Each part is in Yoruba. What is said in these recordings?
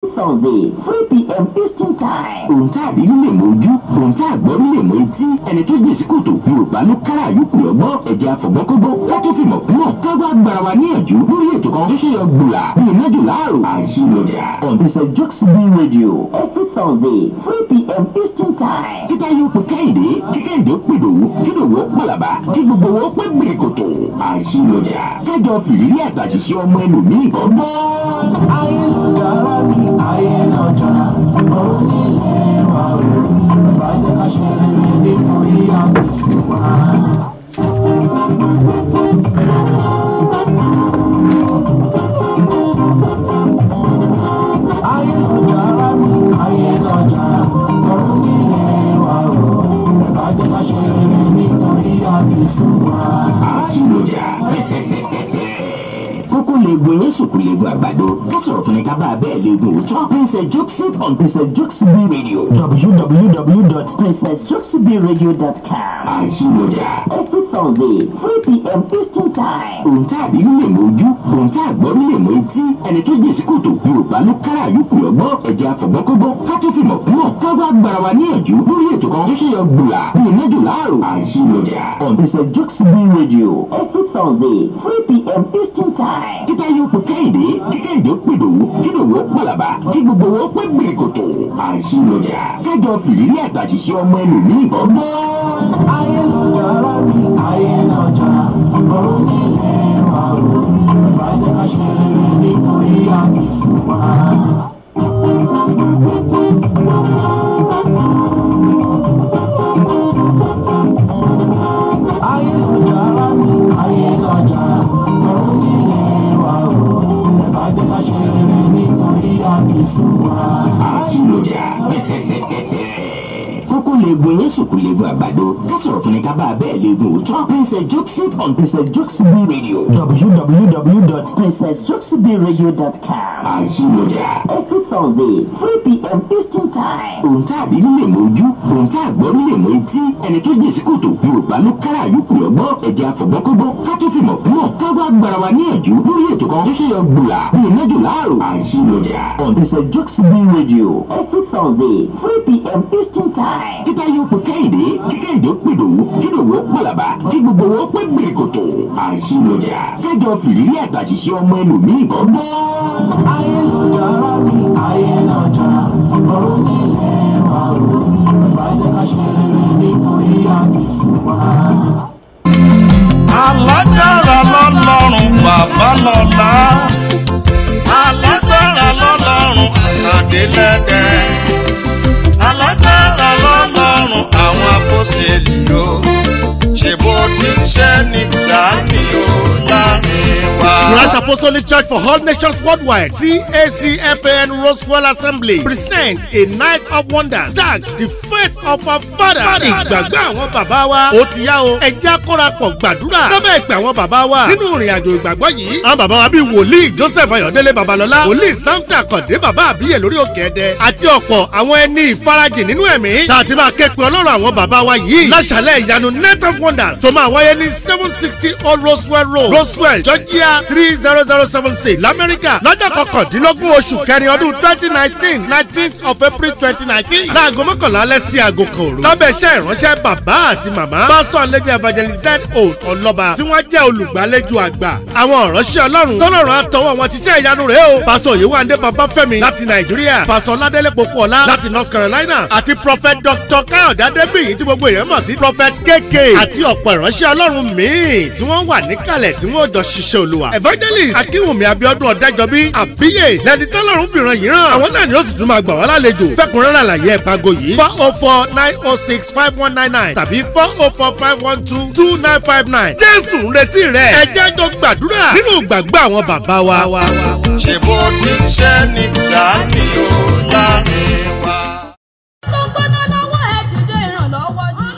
Thursday 3 p.m. Eastern Time. Ohun tá a rí lè mọ ojú, ohun tá a gbọ́ lè mọ etí. Ẹni tó jèsí kòtò Yorùbá ló kára yòókù lọ́gbọ́n. Ẹ̀jẹ̀ àfọ̀gbọ́nkọ́gbọ́n ká tó fi mọ̀ kúmọ̀. Ká wá gbára wa níyànjú lórí ètò kan tó ṣe yọ gbùlà. Bí inájò láàrò àìsílọ̀jà. On Mr. Jokes B Radio every Thursday 3 p.m. Eastern Time. Títa yóò pe Kẹ́hìndé, kí Kẹ́hìndé pè Dòwú, kí Dòwú ó pàlàbà, kí gbogbo wọn pé gbèrè kòtò. Àìsílọ̀jà. Kájọ fìrírí àtàṣìṣe ọmọ ẹlòmíì gbọ́ngbọ́n. Ayélujára mi ayélujára onílẹ̀ wa o ìbàjẹ́ ká ṣe rere nítorí àtúntò wa. Ayélujára mi ayélujára onílẹ̀ wa o ìbàjẹ́ ká ṣe rere nítorí àtúntò wa. Kókó legun yẹn sùkú legun àgbàdo. Ká sọ̀rọ̀ fún ni ká bá a bẹ́ẹ̀ legun òótọ́. Princess Jokes on Princess Jokes B Radio. www.princessjokesbradio.com. Àìsílọ̀jà. Every Thursday 3 p.m. Eastern Time. Ohun tá a rí lè mọ ojú, ohun tá a gbọ́ lè mọ etí. Ẹni tó jèsí kòtò Yorùbá ló kára yòókù lọ́gbọ́n. Ẹ̀jẹ̀ àfọ̀gbọ́nkọ́gbọ́n ká tó fi mọ̀ kúmọ̀. Ká wá gbára wa níyànjú lórí ètò kan tó ṣe yọ gbùlà. Bí inájò láàrò àìsílọ̀jà. On Princess Jokes B Radio every Thursday 3 p.m. Eastern Time. Títa yóò pe Kẹ́hìndé, kí Kẹ́hìndé pè Dòwú, kí Dòwú ó pàlàbà, kí gbogbo wọn pé gbèrè kòtò. Àìsílọ̀jà. Kájọ fìrírí àtàṣìṣe ọmọ ẹlòmíì gbọ́ngbọ́n. Ayélujára mi ayélujára onílẹ̀ wa o ìbàjẹ́ ká ṣe rere nítorí àtúntò wa. Ayélujára mi ayélujára onílẹ̀ wa o ìbàjẹ́ ká ṣe rere nítorí àtúntò wa. Àìsílọ̀jà. Kókó legun yẹn sùkú legun àgbàdo. Ká sọ̀rọ̀ fún ni ká bá a bẹ́ẹ̀ legun òótọ́. Princess Jokes on Princess Jokes B Radio. www.princessjokesbradio.com. Àìsílọ̀jà. Every Thursday 3 p.m. Eastern Time. Ohun tá a rí lè mọ ojú, ohun tá a gbọ́ lè mọ etí. Ẹni tó jèsí kòtò Yorùbá ló kára yòókù lọ́gbọ́n. Ẹ̀jẹ̀ àfọ̀gbọ́nkọ́gbọ́n ká tó fi mọ̀ kúmọ̀. Ká wá gbára wa níyànjú lórí ètò kan tó ṣe yọ gbùlà. Bí inájò láàrò àìsílọ̀jà. On Princess Jokes B Radio every Thursday 3 p.m. Eastern Time. Títa yóò pe Kẹ́hìndé, kí Kẹ́hìndé pè Dòwú, kí Dòwú ó pàlàbà, kí gbogbo wọn pé gbèrè kòtò. Àìsílọ̀jà. Kájọ fìrírí àtàṣìṣe ọmọ ẹlòmíì gbọ́ngbọ́n. Ayélujára mi ayélujára onílẹ̀ wa o ìbàjẹ́ ká ṣe rere nítorí àtúntò wa. Alágbára lọ́lọ́run bàbá lọ́lá, alágbára lọ́lọ́run àkàndélẹ́dẹ́, alágbára lọ́lọ́run àwọn apọ́sítélì o, ṣe bó ti ń ṣe nígbà ní o láàrin wa. Christ Apostolic Church for All Nations Worldwide CACFN Roswell Assembly present a night of wonders tagged the faith of our father. Ìgbàgbọ́ àwọn bàbá wa ó ti yá o. Ẹ jẹ́ àkórapọ̀ gbàdúrà lábẹ́ ìpè àwọn bàbá wa nínú ìrìn àjò ìgbàgbọ́ yìí. Àwọn bàbá wa bíi wòlíì Joseph Ayọ̀délé Babalọ́lá, wòlíì Samson Akande bàbá àbíyè lórí òkè Ẹdẹ àti ọ̀pọ̀ àwọn ẹni ìfarajìn nínú ẹ̀mí. Tá a ti máa ké pe Ọlọ́run àwọn bàbá wa yìí láṣàlẹ̀ ìyanu night of wonders tó máa wáyé ní 760 Old Roswell Road, Roswell, Georgia 30076 l'Amẹ́ríkà lọ́jọ́ kọkàndínlógún oṣù kẹrin ọdún 2019 19th of April 2019 láago mọ́kànlá alẹ́ sí aago kan òru. Lábẹ́ iṣẹ́ ìránṣẹ́ bàbá àti màmá Pastor and Lady Evangelist Ọlọ́ba tí wọ́n jẹ́ olùgbàlejò àgbà. Àwọn ìránṣẹ́ Ọlọ́run tọ́lọ́run àtọwọ́ wọn ti ṣe ìyanu rẹ̀ o. Pastor Oyewande Babafẹ́mi láti Nàìjíríà, Pastor Ládélé Popoola láti North Carolina àti Prophet Dr. Káyọ̀dé Adébíyì tí gbogbo èèyàn mọ̀ sí Prophet KK àti ọ̀pọ̀ ìránṣẹ́ Ọlọ́run míì tí wọ́n wà níkàlẹ̀ tí wọ́n jọ ṣiṣẹ́ Olúwa. Evangelist Akínwùmí Abíọ́dún Ọ̀dẹ́jọbí àbíyè lẹni tọ́lọ́run fìràn yìí ràn. Àwọn náà ni ó sì tún máa gbà wá lálejò. Fẹ́kùnrẹ́rẹ́ àlàyé ẹ̀pàgọ́ yìí 404-906-5199 tàbí 404-512-2959. Jésù ń retí rẹ̀. Ẹ jẹ́ jọ gbàdúrà nínú ìgbàgbọ́ àwọn bàbá wa. Ṣé bó ti ń ṣe nígbà ní o láàrin wa. Tó gbọ́dọ̀ lọ́wọ́ ẹ̀ dìde ìrànlọ́wọ́ ní.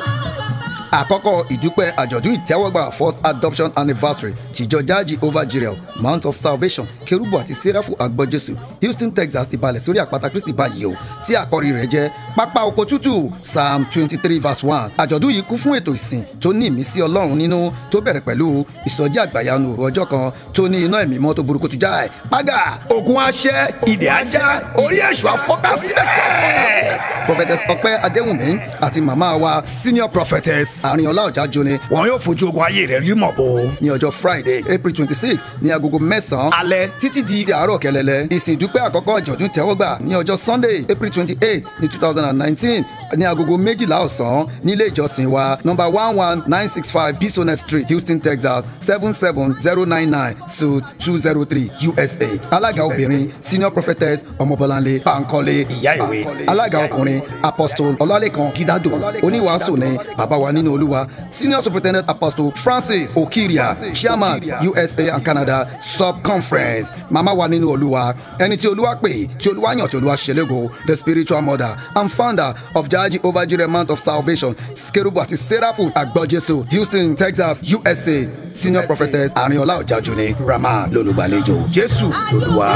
àkọ́kọ́ ìdúpẹ́ àjọ̀dún ìtẹ́wọ́gbà first adoption anniversary tìjọ Jah Jehovah Jireh Mount of Salvation Kérúbù àti Séráfù Àgbọ̀jésù Houston Texas ti balẹ̀ sórí àpáta Kristi báyìí o tí àkọ́rí rẹ̀ jẹ́ pápá oko tútù Psalm 23 verse 1. àjọ̀dún yìí kún fún ètò ìsìn tó ní ìmísí Ọlọ́run nínú tó bẹ̀rẹ̀ pẹ̀lú ìsọjí àgbàyanu òru ọjọ́ kan tó ní iná ẹ̀mí mọ́ tó burúkú tó jáì págà ogun aṣẹ́ ìdè ajá orí èṣù àfọ́ká síbẹ̀. Prophetess Ọpẹ́ Adéwùnmí àti màmá wa senior prophetess Àrìnọlá Ọ̀jájúni wọn yóò fojú ogun ayé rẹ̀ rí mọ̀ bò ní ọjọ́ Friday April 26 ní agogo 9 alẹ́ títí di àárọ̀ kẹlẹ́lẹ́. ìsìn ìdúpẹ́ àkọ́kọ́ àjọ̀dún tẹ́wọ́gbà ní ọjọ́ Sunday April 28 ní 2019 ní agogo 12 ọ̀sán nílé ìjọsìn wa number 11965 Bisonet Street Houston Texas 77099 suite 203 USA. alága obìnrin senior prophetess Ọmọbọ́láńlé Bánkọ́lé ìyá ìwé. alága ọkùnrin apostle Ọlálẹ́kan Gidado oníwàásù ní bàbá wa nínú Olúwa. senior superintendent apostle Francis Okiria chairman USA and Canada sub-conference màmá wa nínú Olúwa ẹni tí Olúwa pè tí Olúwa yàn tí Olúwa ṣẹlẹ́gò the spiritual mother and founder of Jah Jehovah Jireh Mount of Salvation Kérúbù àti Séráfù Àgbọ̀jésù Houston Texas USA. senior prophetess Àrìnọlá Ọ̀jájúni Rama lolùgbàlejò Jésù lolúwa.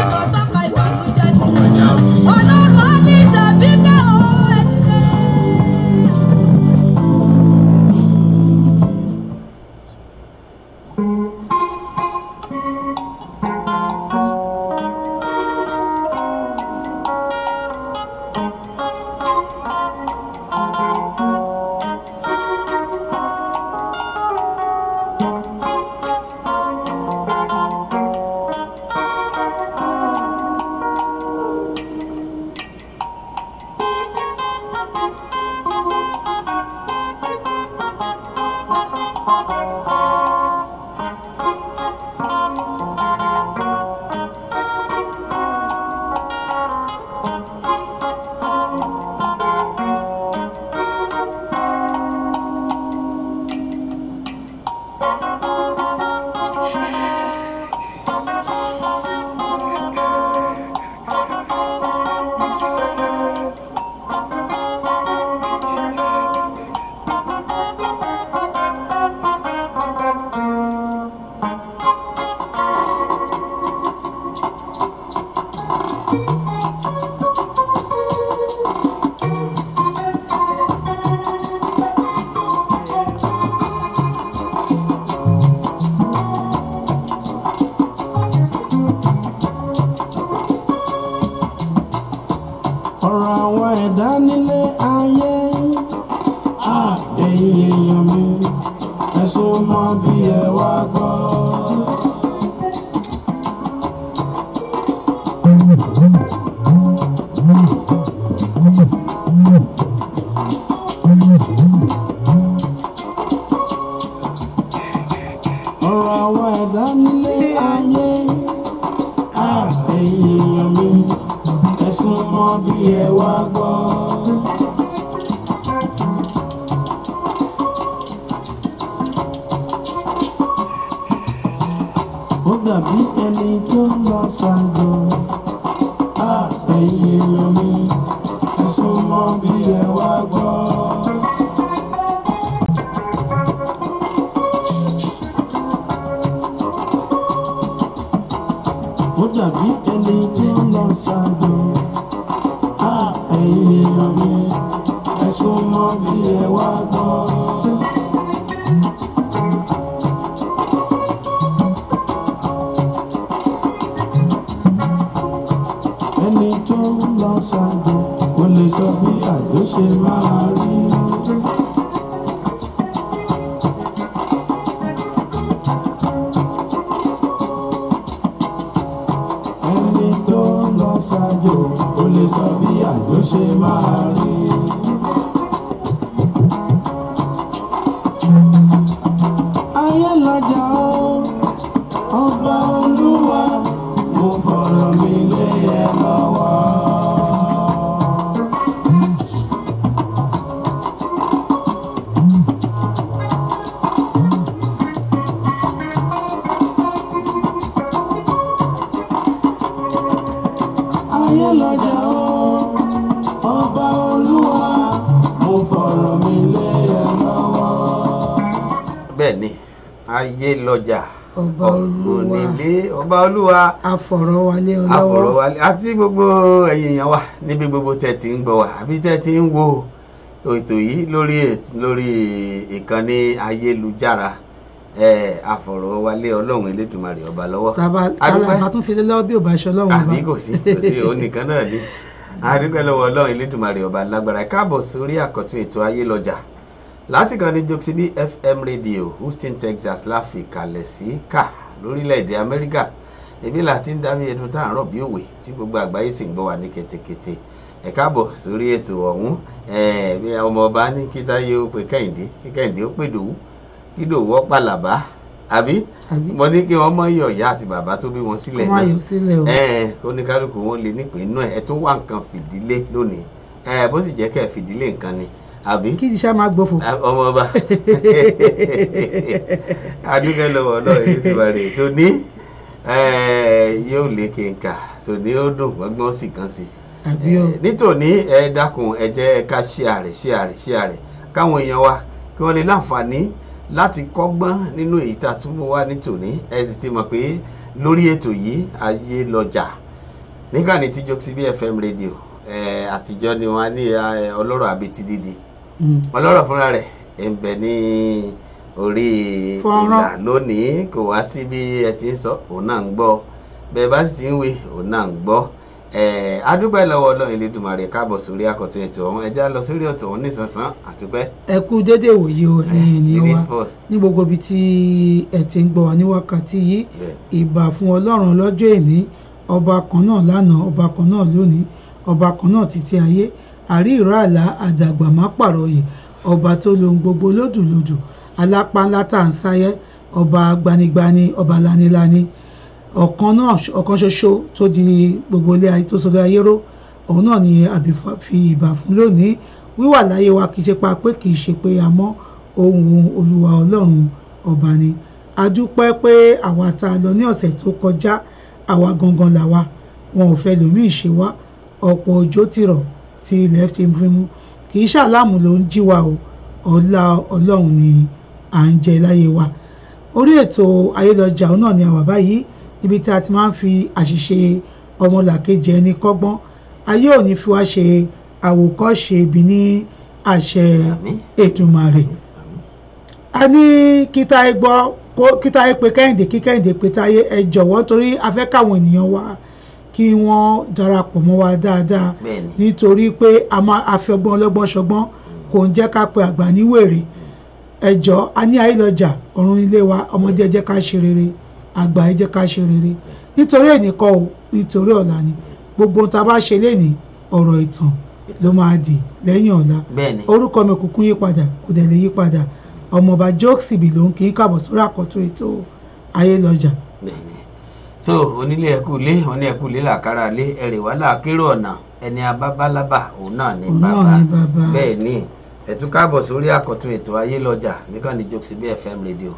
Ọba Olúwa, mo fọ̀rọ̀ mi lé ẹ lọ́wọ́. ayé lọ́jà ọba olúwa onílé ọba olúwa afọ̀rọ̀wálé ọlọ́wọ́ àfọ̀rọ̀wálé àti gbogbo ẹ̀yin èèyàn wa níbi gbogbo tẹ́ ti ń gbọ́ wa àbí tẹ́ ti ń wo ètò yìí lórí ìkànnì ayélujára àfọ̀rọ̀wálé ọlọ́run elédùmarè ọba lọ́wọ́. tàbá tún fi lé lọ́wọ́ bí ò bá ṣe ọlọ́run ọba. àbí kò sí òun nìkan náà ni adúpẹ́ lọ́wọ́ ọlọ́run elédùmarè ọba lágbára. káàbọ̀ sórí àkọ́tún ètò ayé lọ́jà láti kan ní Jokesibi FM radio Houston Texas láfi kalẹ̀ sí ká lórílẹ̀‐èdè Amẹ́ríkà ebi láti ń dábí ẹdun tá à ń rọ̀ bí òwe tí gbogbo àgbáyé sì ń gbọ́ wa ní ketekete. ẹ káàbọ̀ sórí ètò ọ̀hún bí ọmọ ọba ní kí Táyé ó pe Kẹ́hìndé ó pè Dòwú kí Dòwú ó pàlàbá àbí mo ní kí wọ́n mọ̀ yọ̀ ìyá àti bàbá tó bí wọn sílẹ̀ náà oníkálukú wọn lè nípìn inú ẹ̀ tún wá nǹkan fìdílé lónìí bó sì jẹ́ kẹ́ fìdílé nǹkan ni àbí kí ti ṣá máa gbófo ọmọ ọba adúgbò lọ́wọ́ náà Elédùmarè tó ní yóò lékè nkà tó ní ó dùn gbọ́ngbọ́n sì kan sí nítòní ẹ dákun ẹ jẹ́ ká ṣíàrẹ̀ káwọn èèyàn wa kí wọ́n lè láǹfààní láti kọ́gbọ́n nínú èyí tá a tún mú wá nítòní ẹ sì ti mọ̀ pé lórí ètò yìí ayé lọ́jà nígbàní tí Jokesibi FM radio àtijọ́ ni wọ́n á ní ọlọ́rọ̀ àbètí dídì ọlọ́rọ̀ fúnra rẹ̀ ń bẹ ní orí ìlà lónìí kò wá sí bí ẹ ti ń sọ òun náà ń gbọ́ bẹ́ẹ̀ bá sì ti ń wé òun náà ń gbọ́ adúpẹ́ lọ́wọ́ ọlọ́run Elédùmarè káàbọ̀ sórí àkọ́tún ètò ọ̀hún ẹ já lọ sórí ètò ọ̀hún nísànsán àdúpẹ́. ẹ kú dédé ìwòye o ẹ̀yin ènìyàn wa ní gbogbo ibi tí ẹ ti ń gbọ́ wa ní wákàtí yìí ìbà fún ọlọ́run lọ́jọ́ èní ọba kan náà lánàá ọba kan náà lónìí ọba kan náà títí ayé àrí ìró àlá àdàgbà má pàrọyè ọba tó lohun gbogbo lódùlódù alápá ńlá tá à ń sáyẹ́ ọba gbanigbani ọba lanilani ọ̀kan ṣoṣo tó di gbogbo ilé ayé tó sọdọ̀ ayé ró òun náà ni àbí fi ìbà fún lónìí wíwà láyé wa kì í ṣe pa pé kì í ṣe pé àmọ́ ohun olúwa ọlọ́run ọba ni a dúpẹ́ pé àwa tá a lọ ní ọ̀sẹ̀ tó kọjá àwa gangan làwa wọn ò fẹ́ lòmíì ṣe wá ọ̀pọ̀ òjò ti rọ̀ tí ilẹ̀ fi mú kì í ṣàlámù ló ń jí wa o ọlá ọlọ́run ni à ń jẹ láyé wa orí ètò ayélujára náà ni àwa báyìí níbi tí a ti máa ń fi àṣìṣe ọmọlàkejì ẹni kọ́gbọ́n ayé ò ní fi wá ṣe àwòkọ́ṣe ibi ní àṣẹ Èdùmàrè a ní kíta ẹ pé Kẹ́hìndé kí Kẹ́hìndé pé Táyé ẹ jọ̀wọ́ torí a fẹ́ káwọn ènìyàn wa kí wọ́n darapọ̀ mọ́ wa dáadáa nítorí pé a fi ọgbọ́n ọlọ́gbọ́n ṣọgbọ́n kò ń jẹ́ ká pe àgbà ní wèrè ẹjọ́ a ní ayélujára ọ̀run ilé wa ọmọdé ẹ jẹ́ ká ṣe rere àgbà ẹ jẹ́ ká ṣe rere nítorí ẹnìkan o nítorí ọ̀la ni gbogbo ohun tá a bá ṣe lénìí ọ̀rọ̀ ìtàn ló máa dì lẹ́yìn ọ̀la orúkọ mi kúkú yí padà kò dẹ̀ lè yí padà ọmọọba Jokesibi ló ń kí káàbọ̀ sórí àkọ́tún ètò ayélujára. so onílé ẹkú lé wọn ní ẹkú lé làkàrà lé ẹrè wà láàkérò ọ̀nà ẹni abábálábà òun náà ní bàbá bẹ́ẹ̀ ni ẹ̀tún káàbọ̀ sórí àkọ́tún ètò ayélujára nìkan ní Jokesibi FM radio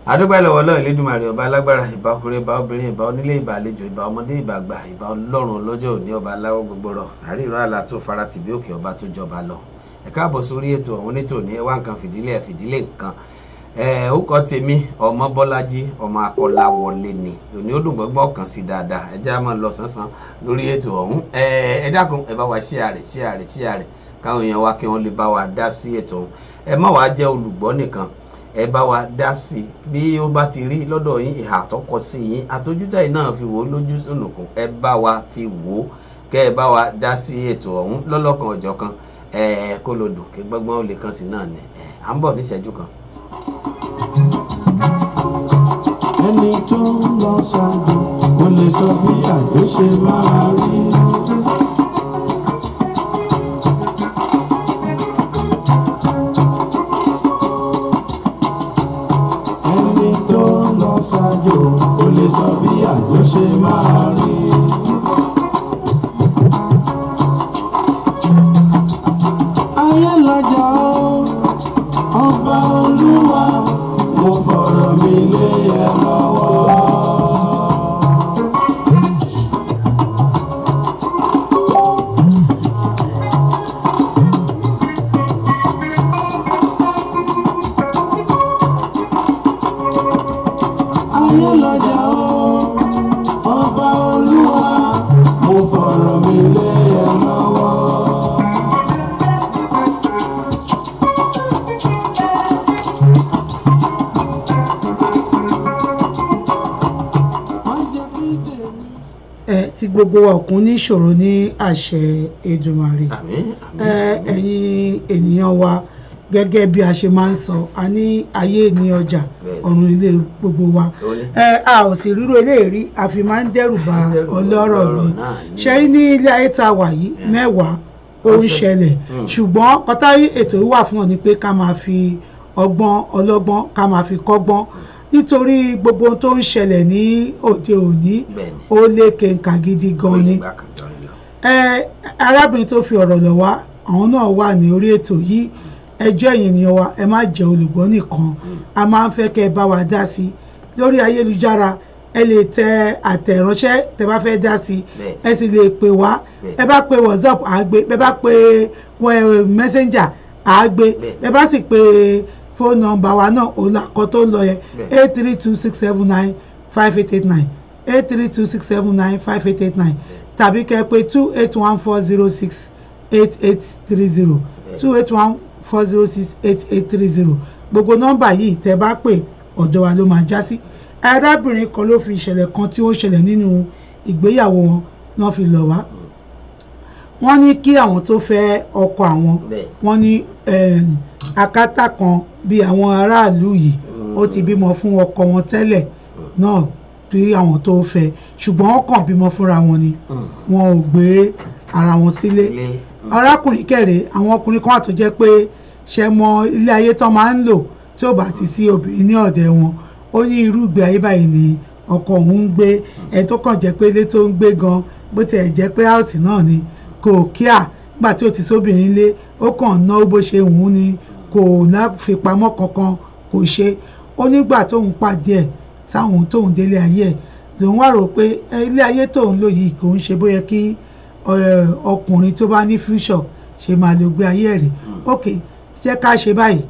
adúgbò lọ́wọ́ ọlọ́run Elédùmarè ọba alágbára ìbà ọkùnrin ìbà obìnrin ìbà onílé ìbà àlejò ìbà ọmọdé ìbà àgbà ìbà ọlọ́run lọ́jọ́ òní ọba aláwọ̀ gbogbo rọ̀ àríwá àlà tó fara tìbí òkè ọba tó jọba lọ ẹ káàbọ̀ sórí ètò ọ̀hún nítòní ẹ wá nǹkan fìdílé nǹkan ó kọ́ tèmi ọmọ Bọ́lájí ọmọ Akọ́láwọlé ni òní ó dùn gbọ́gbọ́ kan sí dáadáa ẹ já máa lọ sánsan lórí ètò ọ̀hún ẹ dákun ẹ bá wa ṣíàrẹ̀ káwọn èèyàn wa kí wọ́n lè bá wa dá sí ètò ọ̀hún ẹ má wàá jẹ́ olùgbọ́ nìkan ẹ bá wa dá sí bí ó bá ti rí lọ́dọ̀ yín ìhà àtọ́kọ sí yín àtọ́jútà yìí náà fi wò ó lójú ònùkùn ẹ bá wa fi wò ó kẹ́ ẹ bá wa dá sí ètò ọ̀hún lọ́lọ́kan ọ̀jọ̀kan kó ló dùn kí gbọ́ngbọ́n ó lè kàn sí náà ni à ń bọ̀ níṣẹ́jú kan. ẹni tó ń lọ ṣáájú kò lè sọ bí àjò ṣe máa rí. ẹni tó ń lọ ṣáájú kò lè sọ bí àjò ṣe máa rí. ayé lọ́jà ọba olúwa mo fọ̀rọ̀ mi lé ẹ lọ́wọ́. gbogbo wa òkun ní ìṣòro ní àṣẹ Èdùmàrè. Ẹ̀yin ènìyàn wa gẹ́gẹ́ bí a ṣe máa ń sọ a ní ayé ní ọjà ọ̀run ilé gbogbo wa a ò sì ríro eléyìí a fi máa ń dẹ́rù bà ọlọ́rọ̀ ni ṣe ní ilé ayé tá a wà yìí mẹ́wàá ó ń ṣẹlẹ̀ ṣùgbọ́n kọ́tà ètò yìí wà fún ọ ni pé ká máa fi ọgbọ́n ọlọ́gbọ́n ká máa fi kọ́gbọ́n nítorí gbogbo ohun tó ń ṣẹlẹ̀ ní òde òní ó lékè nkà gidi gan ni arábìnrin tó fi ọ̀rọ̀ lọ̀ wá àwọn náà wà ní orí ètò yìí ẹjọ́ ẹ̀yin ènìyàn wa ẹ má jẹ́ olùgbọ́ nìkan a máa ń fẹ́ kẹ́ ẹ bá wa dá sí lórí ayélujára ẹ lè tẹ àtẹ̀ránṣẹ́ tẹ bá fẹ́ dá sí ẹ sì lè pè wá ẹ bá pe WhatsApp àgbé ẹ bá pe Messenger àgbé ẹ bá sì pe fóònù nọ́mbà wa náà òlàkọ tó ń lọ yẹn 832-679-5889 832-679-5889 tàbí kẹ́ pé 281-406-8830 281-406-8830 gbogbo nọ́mbà yìí tẹ́ bá pè ọ̀dọ̀ wa ló máa já sí. arábìnrin kan ló fi ìṣẹ̀lẹ̀ kan tí ó ṣẹlẹ̀ nínú ìgbéyàwó wọn náà fi lọ̀ wá. wọ́n ní kí àwọn tó fẹ́ ọkọ àwọn wọ́n ní akátá kan bí àwọn aráàlú yìí ó ti bímọ fún ọkọ wọn tẹ́lẹ̀ náà bí àwọn tó fẹ́ ṣùgbọ́n wọ́n kàn bímọ fúnra wọn ni wọn ò gbé ara wọn sílé. arákùnrin kẹrẹ àwọn ọkùnrin kan wà tó jẹ́ pé ṣe mọ ilé ayé tán máa ń lò tí ó bá ti sí obìnrin ní ọ̀dẹ̀ wọn ó ní irú ìgbé ayé báyìí ni ọkọ òun ń gbé ẹ tó kàn jẹ́ pé ilé tó ń gbé gan bó tiẹ̀ jẹ́ pé áùtì náà ni kò kíá nígbà tí ó ti sóbìnrin lé ó kàn ná bó ṣe wù ú ni kò láfipamọ́ kankan kò ṣe ó nígbà tóun pàdé ẹ̀ táwọn tóun délé ayé ẹ̀ lòun wá rò pé ilé ayé tóun lò yìí kò ń ṣe bóyá kí ọkùnrin tó bá ní future ṣe máa lè gbé ayé rẹ̀ ok jẹ́ ká ṣe báyìí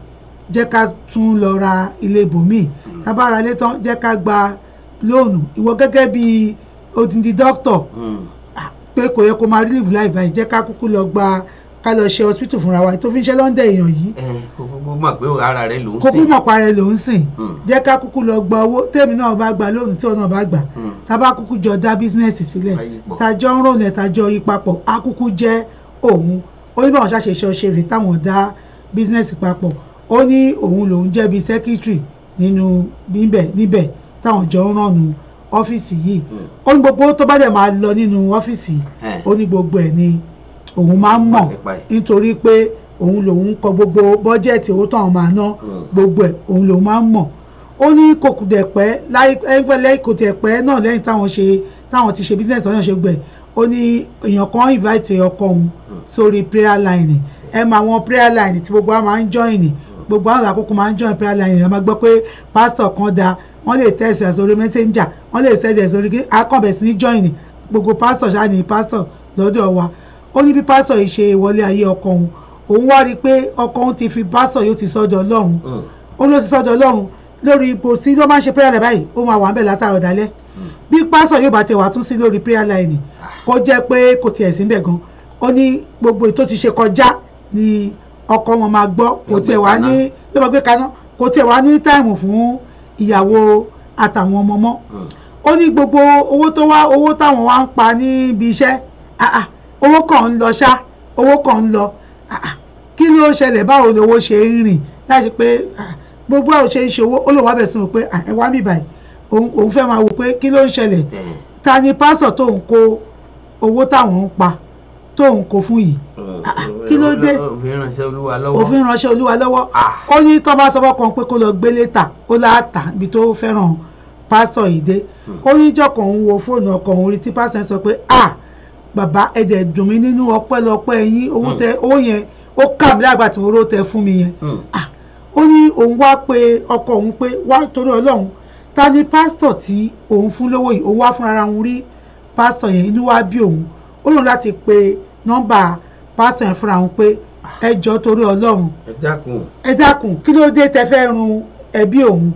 jẹ́ ká tún lọ ra ilé ibòmíì tábàrà ilé tán jẹ́ ká gba lóònù ìwọ gẹ́gẹ́ bí odindi dókítọ̀ pé kò yẹ kó máa rí live live báyìí jẹ́ ká kúkú lọ gba ká lọ ṣe hospital fúnra wa tó fi ń ṣe lọ́ndẹ̀ èèyàn yìí. kókó mọ̀ pé ara rẹ̀ ló ń sìn. kókó mọ̀ pa rẹ̀ ló ń sìn. jẹ́ ká kúkú lọ gba owó tèmi náà bá gba lóònù tí ọ̀nà bá gbà tá bá kúkú jọ dá bísínẹ́sì sílẹ̀ tájọ́ ń ròlẹ̀ tájọ́ rí papọ̀ á kúkú jẹ́ òun ó ní báwọn ṣàṣeṣe ọṣẹrè táwọn dá bísínẹ́sì papọ̀ ó ní òun lòun jẹ́ bíi sẹ́kítírì nínú níbẹ̀ táwọn jọ ń rànnù ọ́fíìsì yìí ó ní gbogbo tó bá dẹ̀ máa lọ nínú ọ́fíìsì ó ní gbogbo ẹ̀ ni òun máa ń mọ̀ nítorí pé òun lòun kọ gbogbo bọ́jẹ̀tì owó táwọn máa ná gbogbo ẹ̀ òun lòun máa ń mọ̀ ó ní kòkùdẹ̀pẹ́ láìpẹ́ kòtẹ̀pẹ́ náà lẹ́yìn táwọn ti ṣe business ọ̀yàn ṣe gbẹ̀ ó ní èèyàn kan invite ọkọ òun sórí prayer line ẹ máa wọn prayer line tí gbogbo wa máa ń join gbogbo àwọn àkókò máa ń join prayer line ẹ máa gbọ́ pé pásítọ̀ kan da wọ́n lè tẹ̀sí ẹ̀ sórí messenger wọ́n lè sẹ́ẹ̀dì ẹ̀ sórí kí akọ̀bẹ̀ sí ní join gbogbo pásítọ̀ ṣáà ní pásítọ̀ lọ́dọ̀ wa ó ní bí pásítọ̀ yìí ṣe wọlé ayé ọkọ òun wá rí i pé ọkọ òun ti fi pásítọ̀ yóò ti sọ́dọ̀ Ọlọ́run ó ló ti sọ́dọ̀ Ọlọ́run lórí ipò tí ló máa ń ṣe prayer line báyìí ó máa wà ń bẹ̀ látàrọ̀ dalẹ́ bí pásítọ̀ yóò bá tẹ̀ wá tún sí lórí prayer line kó jẹ́ pé kò tiẹ̀ sí bẹ̀ gan ó ní gbogbo ètò ti ṣe kọjá ni ọkọ wọn máa gbọ́ kò tiẹ̀ wá ní ló máa gbé kaná kò tiẹ̀ wá ní táìmù fún ìyàwó àtàwọn ọmọ mọ́ ó ní gbogbo owó táwọn wá ń pa níbi iṣẹ́ owó kan ń lọ ṣá owó kan ń lọ kí ló ṣẹlẹ̀ báwo lowó ṣe ń rìn láti pé gbogbo àwọn ṣe ń ṣòwò ó lè wá bẹ̀ sínú pé ẹ wá mi báyìí òun fẹ́ máa wò pé kí ló ń ṣẹlẹ̀ ta ni pásọ̀ tó ń kó owó táwọn ń pa tó ń kó fún yìí kí ló dé òfin ránṣẹ́ olúwa lọ́wọ́ ó ní tó bá sọ́wọ́ kan pé kó lọ gbé létà ó láàtà ibi tó fẹ́ràn pásọ̀ yìí dé ó ní jọ̀kan ń wo fóònù ọkọ̀ òun rí tí pásọ̀ sọ pé bàbá ẹ̀dẹ̀ dùn mí nínú ọpẹ́lọpẹ́ yín owó yẹn ó kà mí lágbà tí mo ró tẹ fún mi yẹn ó ní òun wá pé ọkọ òun pé wá torí Ọlọ́run ta ni pásítọ̀ tí òun fún lówó yìí òun wá fúnra òun rí pásítọ̀ yẹn inú wá bí òun ó lòun láti pe nọ́mbà pásítọ̀ yẹn fúnra òun pé ẹ jọ̀ọ́ torí Ọlọ́run ẹ dákun kí ló dé tẹ fẹ́ run ẹbí òun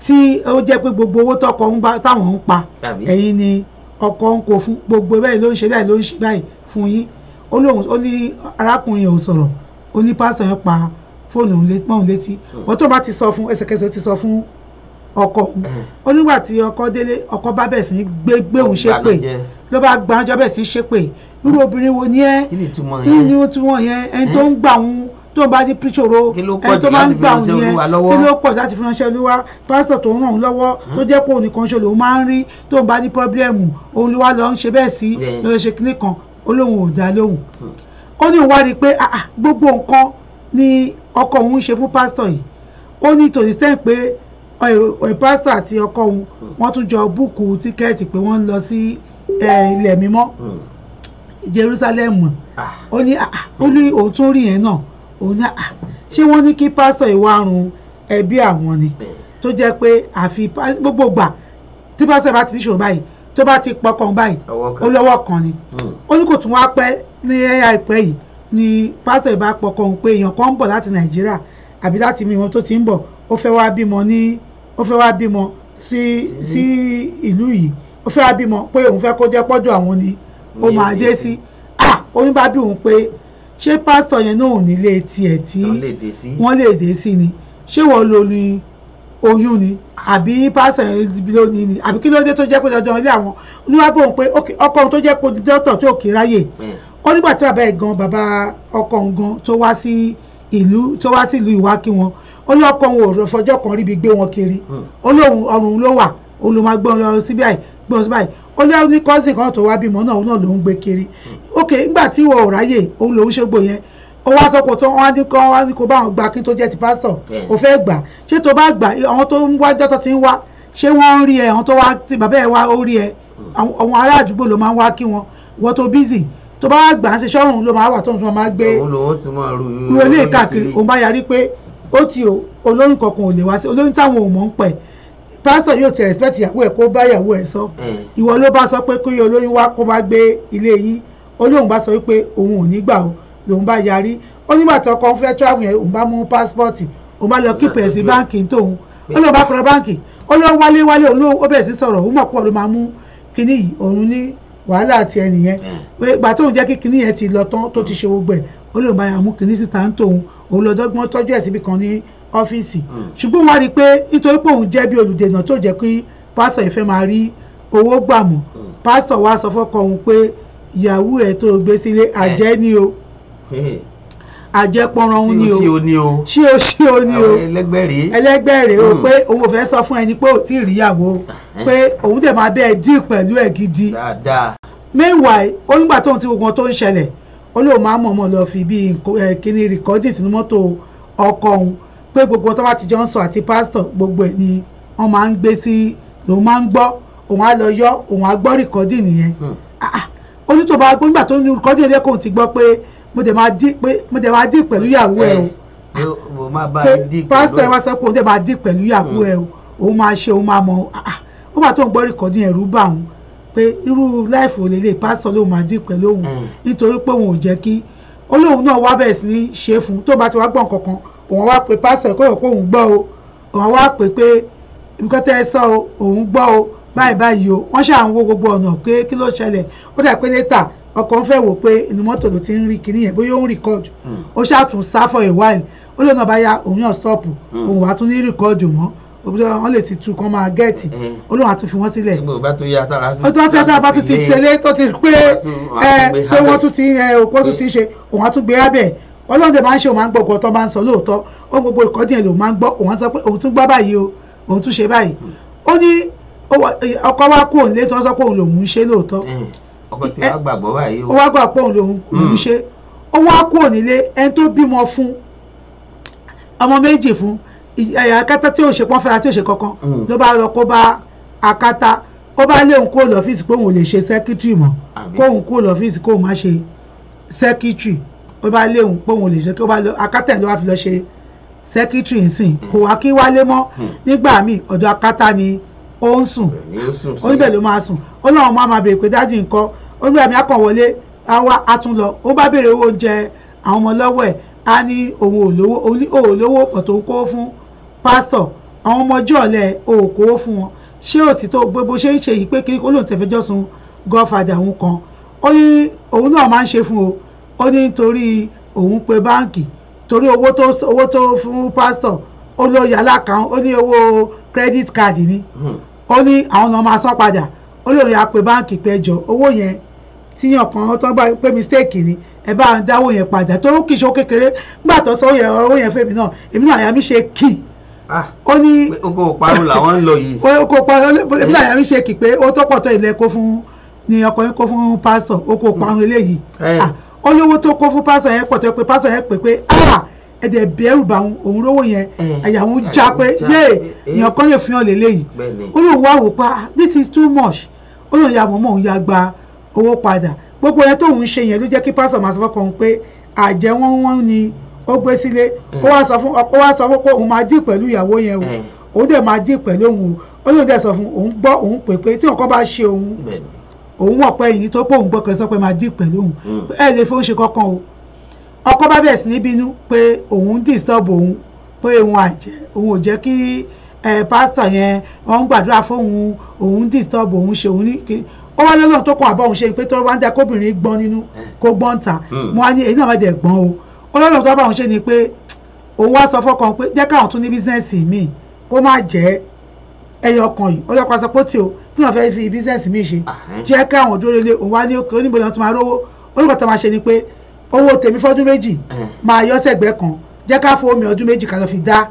tí ó jẹ́ pé gbogbo owó tọkọ táwọn ń pa ẹ̀yin ni ọkọ ń kó fún gbogbo báyìí ló ń ṣe báyìí ló ń ṣe báyìí fún yín ó ní arákùnrin yẹn ò sọ̀rọ̀ ó ní pásítọ̀ yẹn pa fóònù mọ́hún létí wọ́n tó bá ti sọ fún ẹsẹ̀kẹsẹ̀ ó ti sọ fún ọkọ òun ó nígbà tí ọkọ délé ọkọ bá bẹ̀ sí ní gbé òun ṣépè ló bá gbàjọ bẹ́ẹ̀ sí ṣépè irú obìnrin wo ni ẹ́ kí ni ìtumọ̀ kí ni ìtumọ̀ yẹn ẹni tó ń gbà wọn tó bá ní píṣòro ẹni tó bá ń gbà wọn yẹn kí ló pọ̀ láti fi ránṣẹ́ olúwa pásítọ̀ tó ń ràn ún lọ́wọ́ tó jẹ́ pé òun nìkan ṣe lòun máa ń rí tó ń bá ní pọ́blẹ́mù òun ló wá lọ ń ṣe bẹ́ẹ̀ sí lọ́ọ́ ṣe kíní kan olóhùn ò dá lóhùn ó ní wá rí i pé gbogbo nǹkan ni ọkọ òun ń ṣe fún pásítọ̀ yìí ó ní tòní sẹ́yìn pé pásítọ̀ àti ọkọ òun wọ́n tún jọ búùkù tíkẹ́ẹ̀tì pé wọ́n ń lọ sí ilẹ̀ mímọ́ Jerusalem ó ní òun tún rí yẹn náà òun ní ṣé wọ́n ní kí pásítọ̀ ìwárun ẹbí àwọn ni tó jẹ́ pé àfi gbogbo gbà tí pásítọ̀ bá ti ní ṣòro báyìí tó bá ti pọkàn báyìí ó lọ́wọ́ kan ni ó ní kò tún wá pẹ́ ní àìpẹ́ yìí ni pásítọ̀ ìbá pọkàn pé èèyàn kan ń bọ̀ láti Nàìjíríà àbí láti mi wọn tó ti ń bọ̀ ó fẹ́ wá bímọ sí ìlú yìí ó fẹ́ wá bímọ pé òun fẹ́ kó jẹ́ pọ́jọ́ àwọn ni ó máa dé sí oyún bá bí òun pé ṣé pásítọ̀ yẹn náà ò nílé tiẹ̀ tí wọ́n lè dé sí ni ṣé wọ́n lo ni oyún ni àbí pásítọ̀ yẹn ló ní ni àbí kí ló dé tó jẹ́ pé dandan ilé àwọn oníwà bò ń pé ọkọ òun tó jẹ́ pé dọ́tọ̀ tó kì í ráyè ó nígbà tí bàbá ẹ̀ gan bàbá ọkọ òun gan tó wá sí ìlú ìwá kí wọn ó ní ọkọ òun ò fọjọ́ kan ríbi gbé wọn kiri ó lóun ọrùn ló wà òun ló máa gbọ́n lọ síbí àì gbọ́n síbí àì ó lé ní kọ́sìn kan tó wá bímọ náà òun náà ló ń gbé kiri ok nígbà tí wọ́n ò ráyè òun lòún ṣègbò yẹn ó wá sọ́kò tó wọ́n ní kó bá wọn gbà kí n tó jẹ́ ti pásítọ̀ ó fẹ́ gbà ṣé tó bá gbà àwọn tó ń wá jọ́tọ̀ ti ń wá ṣé wọ́n ń rí ẹ àwọn tó wá tí bàbá ẹ wá ó rí ẹ àwọn ará àdúgbò ló máa ń wá kí wọn wọ́n tó bízì tó bá wá gbà á sí ṣọ́run ló máa wà tó máa gbé ru ilé káàkiri òun bá yarí pé ó ti olóyún kankan ò lè wá sí olóyún táwọn ò mọ̀ ń pẹ̀ pásítọ̀ yóò ti respect ìyàwó ẹ̀ kó bá ìyàwó ẹ̀ sọ ìwọ ló bá sọ pé kí olóyún wá kó bá gbé ilé yín olóhùn bá sọ pé òun ò ní gbà ó lòun bá yarí ó nígbà tí ọkọ ń fẹ́ travel yẹn òun bá mú pásítọ̀tì òun bá lọ kíp ẹ̀ sí báǹkì tóun ó lóun bá kọ́ra báǹkì ó lóun wálé ó bẹ̀rẹ̀ sí sọ̀rọ̀ òun mọ̀ pọ̀ ló máa mú kinní yìí òun ní wàhálà àti ẹnìyẹn ìgbà tóun jẹ́ kí kinní yẹn ti lọ tán tó ti ṣe gbogbo ẹ̀ ó lóun bá yà mú kinní síta ń tóun òun lọ dọ́gbọ́n tọ́jú ẹ̀ síbi kan ní ọ́fíìsì ṣùgbọ́n wọ́n rí i pé nítorí pé òun jẹ́ bí olùdènà tó jẹ́ pé pásítọ̀ ìfẹ́ máa rí owó gbà mọ́ pásítọ̀ wá sọ fọ́kọ òun pé ìyàwó ẹ̀ tó gbé sílé àjẹ́ ni o àjẹ́ pọ́nrán òun ni o ṣé o ní o ẹlẹ́gbẹ̀rẹ̀ o pé òun ò fẹ́ sọ fún ẹni pé ò tí ì ríyàwó pé òun dẹ̀ máa bẹ́ẹ̀ díì pẹ̀lú ẹ̀ gidi meanwhile ó nígbà tóun ti gbogbo wọn tó ń ṣẹlẹ̀ ó lóun máa mọ̀ọ́mọ̀ lọ fi bí kíní recording sínú mọ́tò ọkọ òun pé gbogbo tó bá ti jọ ń sọ àti pásítọ̀ gbogbo ẹ̀ ni wọ́n máa ń gbé sí lòun máa ń gbọ́ òun á lọ yọ òun á gbọ́ recording nìyẹn onítòbá nígbà tó ní recording ẹlẹ́kùn ti gbọ́ pé mo dẹ̀ máa dì pẹ̀lú ìyàwó ẹ̀ o pé pásítọ̀ ẹ̀ wá sọ pé òun dẹ̀ máa dì pẹ̀lú ìyàwó ẹ̀ o òun máa ṣe òun máa mọ ó bá tó ń gbọ́ recording ẹ̀rú bà òun pé irú láìfò lélẹ̀ pásítọ̀ lòun máa dì pẹ̀lú òun nítorí pé òun ò jẹ́ kí olóhùn náà wá bẹ̀rẹ̀ sí ní ṣe fún tó bá ti wá gbọ́n kankan òun wá pé pásítọ̀ ẹ̀kọ́ ìrọ̀pọ̀ òun gbọ́ o òun wá pé nǹkan tẹ́ ẹ sọ o òun gbọ́ o báyìí o wọ́n ṣáà ń wo gbogbo ọ̀nà pé kí ló ṣẹlẹ̀ ó dà pé létà ọkọ̀ ń fẹ́ wò pé inú mọ́tò ló ti ń rí kinní yẹn bóyá ó ń record ó ṣáà tún sá for a while ó lóun náà bá yá òun yàn stop òun wá tún ní record mọ́ wọ́n lè ti tu kán máa gẹ́ẹ̀tì ó lóun àtún fi wọ́n sílẹ̀ ó tó yá tára bá tún ti ṣẹlẹ̀ tó ti pé wọ́n tún ti ṣe òun àtún gbé abẹ́ ọlọ́run dẹ̀ máa ń ṣe òun máa ń gbọ́ ọkọ̀ tó bá ń sọ lóòótọ́ ó gbogbo ìkọ́jú yẹn lòun máa ń gbọ́ òun sọ pé òun tún gbọ́ báyìí o òun tún ṣe báyìí ó ní ọkọ wa kú òun lé tó ń sọ pé òun lòun ń ṣe lóòótọ́ ọkọ tí wàá gbàgbọ́ báyìí o ó wá gbà pé òun lòun ń ṣe ó wá kú òun nílé ẹni tó bímọ fún ọmọ méjì fún akátá tí ò ṣe pọ́n fẹ́ra tí ò ṣe kankan ló bá lọ kó bá akátá ó bá lé òun kó lọ́fíìsì pé òun ò lè ṣe sẹ́kítírì mọ́ kó òun kó lọ́fíìsì kó òun má ṣe sẹ́kítírì ó bá léwu pé òun lè ṣe kí ó bá lọ akátẹ̀ ló wá fi lọ ṣe sẹ́kítírì nsìn kò wá kí wálé mọ́ nígbà míì ọ̀dọ̀ akátá ni ó ń sùn ó níbẹ̀ ló máa sùn ó láwọn máa béèrè pé dájú nǹkan ó nígbà míì akàn wọlé àwa atún lọ ó bá béèrè owó oúnjẹ àwọn ọmọ lọ́wọ́ ẹ̀ á ní òun ò lówó pọ̀ tó ń kó fún pásítọ̀ àwọn ọmọ ọjọ́ ọ̀lẹ́ ò kó fún wọn ṣé òsì tó gbogbo ṣe ń ṣe yìí pé kí ó lóun tẹ̀fẹ́jọ́ sun godfather òun kan ó ní òun náà máa ń ṣe fún o ó ní nítorí òun pe báǹkì torí owó tó fún pásítọ̀ ó ló yà lákàún ó ní owó credit card ni ó ní àwọn náà máa san padà olórí àpè báǹkì péjọ owó yẹn tíyàn kan tó bá pé mistake ni ẹ bá ń dáwó yẹn padà tó kì í ṣe kékeré nígbà tó sọ owó yẹn fèmí náà èmi náà àyà mi ṣe kì ó ní oko parun làwọn ń lọ yìí oko parun èmi náà àyà mi ṣe kì pé ó tó pọ̀ tó ilẹ̀ kó fún ni ọkùnrin kó fún pásọ̀ oko parun eléyìí olówó tó kó fún pásọ̀ yẹn pọ̀ tó pé pásọ̀ yẹn pé ẹ̀dẹ̀ bẹ̀rù bá òun rówó yẹn àyà òun já pé èèyàn kan lè fi hàn lélẹ́yìí ó lóun wá wò pa this is too much ó lóun ya mọ̀mọ́ òun ya gba owó padà gbogbo yẹn tóun ṣe yẹn ló jẹ́ kí pásọ̀ máa sọ fọ́kàn pé àjẹ́ wọ́n ni ó gbé sílé ó wá sọ fún pé òun máa dì pẹ̀lú ìyàwó yẹn o òun dẹ̀ máa dì pẹ̀lú òun o ó lóun dẹ̀ sọ fún òun gbọ́ òun pé tí nǹkan bá ṣe òun mọ̀ pé èyí tó pé òun gbọ́ kẹ́ sọ pé máa dì pẹ̀lú òun ẹ lè fóun ṣe kankan o ọkọ bá bẹ̀rẹ̀ sí ní bínú pé òun disturb òun pé òun ò jẹ́ kí pásítọ̀ yẹn wọ́n ń gbàdúrà fóun òun disturb òun ṣe òun ní ó wá lọ́lọ́run tó kàn àbọ̀ òun ṣe pé tó wá ń dá kóbìnrin gbọ́n nínú kó gbọ́n ta mo wá ní èyí náà má jẹ́ gbọ́n o ọlọ́run tó bá òun ṣe ni pé òun wá sọ fọ́kàn pé jẹ́ káwọn tún ní bísíǹsì míì kó má jẹ́ ẹyọ kan yìí ọlọ́pàá sọ pé tí o kí wọ́n fẹ́ fi bísíǹsì míì ṣe jẹ́ káwọn dúró lé òun wá ní oníbo ni wọ́n ti máa rówó olùkọ́ tó máa ṣe ni pé owó tèmi fọ́dún méjì máa yọ sẹ́gbẹ́ kan jẹ́ ká fowó mi ọdún méjì ká lọ fi dá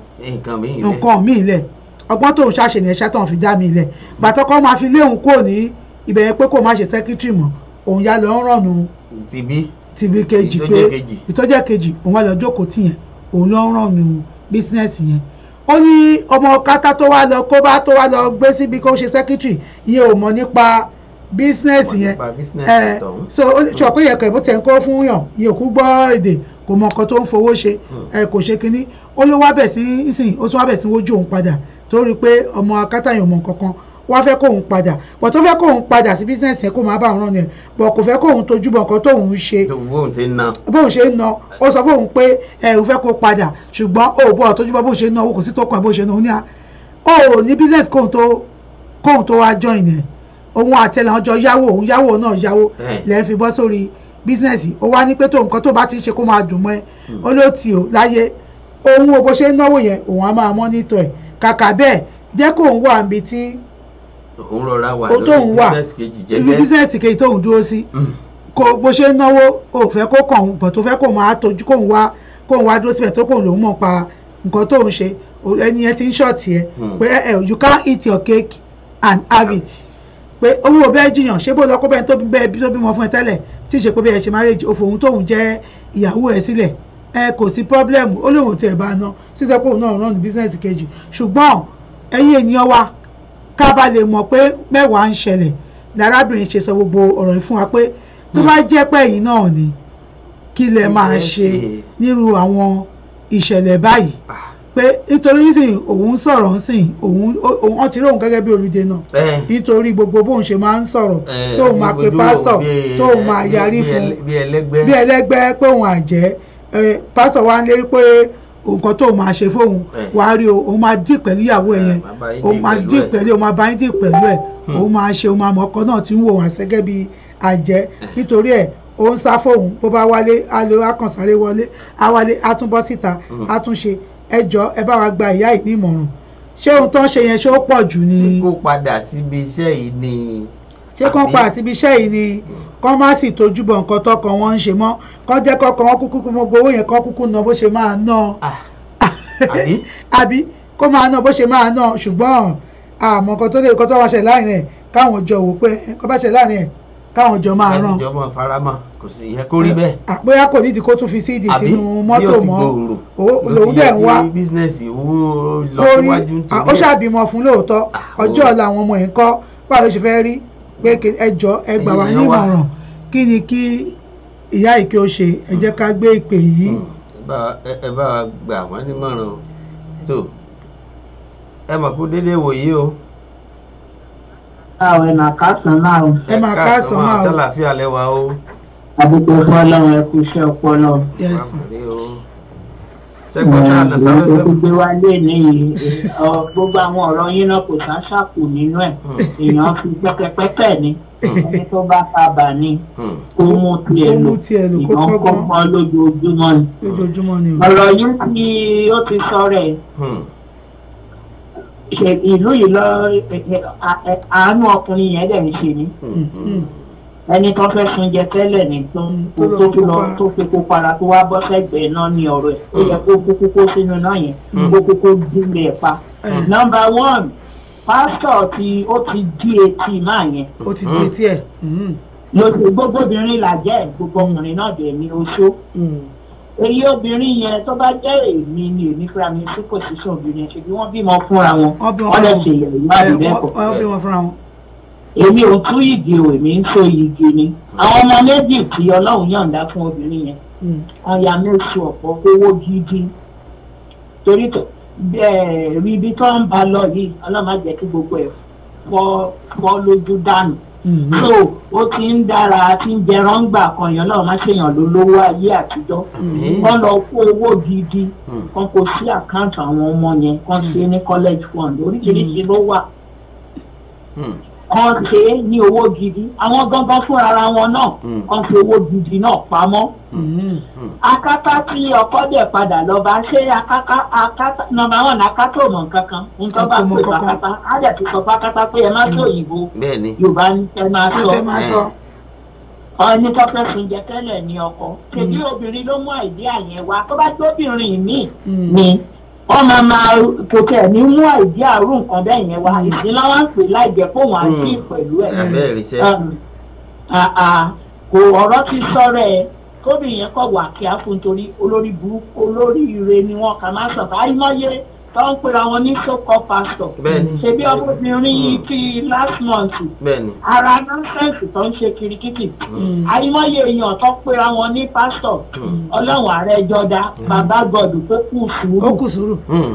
nǹkan míì lẹ̀ ọgbọ́n tóun ṣàṣe ní ẹ̀ṣá tóun fi dá mi lẹ̀ gbàtọ́kọ́ máa fi léhùn kúrò ní ibẹ̀ yẹn pé kó má ṣe sẹ́kítírì mọ́ òun yá lọ ń rànù tìbí kejì pé ìtọ́jẹ́ kejì òun wá lọ jókòó tìyẹn òun lọ ń rànù bísínẹ́sì yẹn ó ní ọmọ kátá tó wá lọ kó bá tó wá lọ gbé síbi kó ṣe sẹ́kítírì ìyẹn ò mọ̀ nípa bísínẹ́sì yẹn so ṣọ pé yẹ̀kẹ́ bó tẹ̀ ń kó fún yàn ìyẹn òkú gbọ́ èdè kò mọ nǹkan tó ń fowó ṣe kò ṣe kínní ó ló wá bẹ̀ sí ìsìn ó tún wá bẹ̀ sí wójú òun padà torí pé ọmọ akátá yẹn ò mọ nǹkan kan wọ́n fẹ́ kóun padà bọ̀ tó fẹ́ kóun padà sí bísíǹsì yẹn kó máa bá òun rán ni ẹ̀ bọ̀ kò fẹ́ kóun tójú bọ̀ nǹkan tóun ṣe bóun ṣe ń ná ó sọ fóun pé òun fẹ́ kó padà ṣùgbọ́n ó bọ̀ tójú bọ̀ bóun ṣe ń ná owó kò sí tó kàn bóun ṣe ń ná òun ní à ó ní bísíǹsì kóun tó wá join ẹ̀ òun àtẹlẹ àwọn jọ yáwó òun yáwó náà yáwó lẹ́yìn fi bọ́ sórí bísíǹsì ó wá ní pé tó nǹkan tó bá ti ṣe kó máa dùn mọ́ ẹ ó ló tì ó láyé òun ò bó ṣe ń náwó yẹn òun á máa mọ́nítọ̀ ẹ̀ kàkà bẹ́ẹ̀ jẹ́ kóun wà níbi tí òun rọra wà lórí bísínẹ́sì kejì jẹ́jẹ́ ibi bísínẹ́sì kejì tóun dúró sí kó bó ṣe ń náwó ò fẹ́ kó kàn òun bọ̀ tó fẹ́ kóun máa tójú kóun wá dúró síbẹ̀ tó kóun lòún mọ̀ pa nǹkan tóun ṣe ẹni yẹn ti ń ṣọ̀tì ẹ pé you can't eat your cake and have it pé owó bẹ́ẹ̀ jiyàn ṣé bó lọ kó bẹ́ẹ̀ tó bímọ fún ẹ tẹ́lẹ̀ tí ì ṣe pé bẹ́ẹ̀ ṣe marriage òfòun tóun jẹ́ ìyàwó ẹ sílẹ̀ kò sí problem ó lóun tiẹ̀ bá ná sísọ pé òun náà rán ní bísínẹ́sì kejì ṣùgbọ́n ẹ̀yin ènìyàn wa ká bá lè mọ̀ pé mẹ́wàá ń ṣẹlẹ̀ lárábìnrin ṣe sọ gbogbo ọ̀rọ̀ yìí fún wa pé tó bá jẹ́ pé ẹ̀yin náà ni kí lẹ máa ṣe nírú àwọn ìṣẹ̀lẹ̀ báyìí pé nítorí nísìnyí òun sọ̀rọ̀ nísìnyí òun ti rí òun gẹ́gẹ́ bí olùdènà nítorí gbogbo bóun ṣe máa ń sọ̀rọ̀ tóun máa pe pásọ̀ tóun máa yarí fún bí ẹlẹ́gbẹ́ pé òun àjẹ́ pásọ̀ wa ń lérí pé nǹkan tó máa ṣe fóun wàá rí òun máa dì pẹ̀lú ìyàwó ẹ̀ yẹn òun máa dì pẹ̀lú òun máa bá yín dì pẹ̀lú ẹ̀ òun máa ṣe òun máa mọ ọkọ náà tí ń wò wọ́n àṣẹ́gẹ́ bíi àjẹ́ nítorí ẹ̀ ó ń sá fóun bó bá wálé á lè wá kàn sáré wọlé á wálé á tún bọ́ síta á tún ṣe ẹjọ́ ẹ bá wa gba ìyá yìí ní ìmọ̀ràn ṣé ohun tó ń ṣe yẹn ṣé ó pọ̀ jù ni. ṣé kó padà síbi iṣẹ́ yìí ni. ṣé kó padà síbi iṣẹ́ yìí ni kọ́ má sì tójú bọ̀ nǹkan tọkọ wọn ń ṣe mọ́ kọ́ jẹ́ kọ́kọ́ wọn kúkú gbogbo owó yẹn kọ́ kúkú ná bó ṣe máa ná àbí kó máa ná bó ṣe máa ná ṣùgbọ́n àmọ́ nǹkan tó lè kọ́ tó wá ṣe láàrin ẹ̀ káwọn jọ wò pé kọ́ bá ṣe láàrin ẹ̀ káwọn jọ máa ràn. láti jọ mọ faramọ́ kò sì yẹ kó rí bẹ́ẹ̀. àpéyà kò nídìí kó tún fi síìdì sínú mọ́tò mọ́ lòun dẹ̀ ń wá bísínẹ́sì owó lọ síwájú ń tẹ̀lé. ó ṣàbímọ fún lóòótọ́ ọjọ́ ọ̀la àwọn ọmọ yẹn kọ́ báwo ṣe fẹ́ rí pé ẹjọ́ ẹ gbà wá ní ìmọ̀ràn kí ni kí ìyá ìké ó ṣe ẹ jẹ́ ká gbé ìpè yìí. ẹ bá wa gbà wọ́n nímọ̀ràn tó ẹ mọ̀ kó déédéé wòye o. ẹ máa kásán náà o. ẹ máa kásán náà o. àtàlàfíà lẹ́wà o. àbùkù fọlọ́run ẹ kú iṣẹ́ ọpọlọ. sẹ́kọ̀tà àlàsáfẹ́fẹ́. gbogbo wa lè ní gbogbo àwọn ọ̀rọ̀ yín náà kò sáṣàkù nínú ẹ̀ èèyàn fi pẹ́kẹ́pẹ́kẹ́ ni ẹni tó bá sábà ní kó mú tiẹ̀ lò ìyàn kó mọ́ lójoojúmọ́ ni. ọ̀rọ̀ yín tí ó ti sọ rẹ̀ ìlú yìí lọ àánú ọkùnrin yẹn dẹ̀ ń ṣe ni ẹni tó fẹ́ sun jẹ tẹ́lẹ̀ ní tó fi kó para tó wá bọ́ sẹ́gbẹ̀ẹ́ náà ní ọ̀rọ̀ ẹ̀ ó yẹ kó kó sínú náà yẹn kó dílé ẹ̀ pa. Number one, pásítọ̀ tí ó ti dí etí máa yẹn. Ó ti dí etí ẹ̀. Lóṣù gbogbo obìnrin làjẹ́ gbogbo ọkùnrin náà dẹ̀ ní oṣó. Èyí obìnrin yẹn tó bá jẹ́ èmi ni èmi fúnra mi sí pòsíṣàn obìnrin ṣe bí wọ́n bímọ fúnra wọn wọ́n lè ṣe ìyàwó ìbẹ́kọ̀. Èmi ò tú igi o, èmi ń so igi ni. Àwọn ọmọ méjì tí Ọlọ́run yọ̀ǹda fún obìnrin yẹn ọ̀yà mẹ́sù ọ̀pọ̀ owó gidi torí tó rí ibi tó ń ba lọ yìí Ọlọ́run má jẹ́ kí gbogbo ẹ̀ fọ́ lójú dànù. So ó ti ń dára tí ń jẹran gbà kan yẹn Ọlọ́run má ṣèyàn ló lówó ayé àtijọ́ wọ́n lọ kó owó gidi kan kó sí àkáǹtì àwọn ọmọ yẹn kan ṣe ní college fund oríṣiríṣi ló wà kan ṣe ní owó gidi àwọn gangan fúnra ara wọn náà kan fi owó gidi náà pamọ́. Akátá tí ọkọ dẹ̀ padà lọ bá ṣe akátá nọ́mbà wọn ní akátá òmò kankan ń tọ́ bá pè fún akátá á dẹ̀ ti sọ fún akátá pé ẹ má sọ òyìnbó Yorùbá ní ẹ máa sọ. Ọ̀ní tó fẹ́ sun jẹ tẹ́lẹ̀ ní ọkọ ṣèbí obìnrin ló mú àìdí àyẹn wá tó bá tóbìnrin míì ni wọ́n máa kò tẹ̀ ní mú àìdí àrùn nǹkan bẹ́ẹ̀ yẹn wá ìsinlá wá ń pè láì jẹ́ fóun àti pẹ̀lú ẹ̀. Kò ọ̀rọ̀ ti sọ̀rọ̀ ẹ̀ tóbi yẹn kọ̀ wà kí á fún torí olórí burúkú olórí ire ni wọ́n kà máa sọ̀rọ̀ àìmọye tó ń pera wọn ní so-called pastor. Ṣebí ọmọbìnrin ti last month ara nonsense tó ń ṣe kirikiti àìmọye èèyàn tó pera wọn ní pastor Ọlọ́run ààrẹ jọdá bàbá gọdù tó kù sùúrù.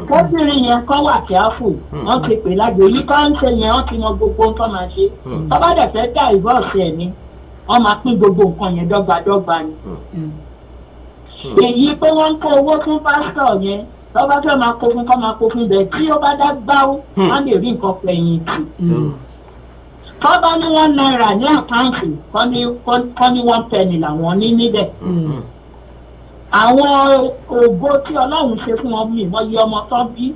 Kóbìnrin yẹn kọ́ wà kí á fò wọ́n ti pè lágbo yìí tó ń ṣe yẹn wọ́n ti mọ gbogbo nǹkan máa ṣe tó bá dẹ̀ fẹ́ dá ìbọ̀ọ̀sì ẹ̀ ni wọ́n máa pín gbogbo nǹkan yẹn dọ́gbadọ́gba ni. Èyí pé wọ́n ń kó owó fún pásítọ̀ yẹn tọ́ba fẹ́ máa kó fún kọ́ máa kó fún bẹ́ẹ̀ tí ó bá dá gbáwó wọ́n lè rí nǹkan fẹ̀yìn tì. Tọ́ba ní £1 ní àkáǹtì kọ́ ní 1 penny làwọn ní níbẹ̀. Àwọn ògo tí Ọlọ́run ṣe fún wọn mi mọ iye ọmọ tán bí.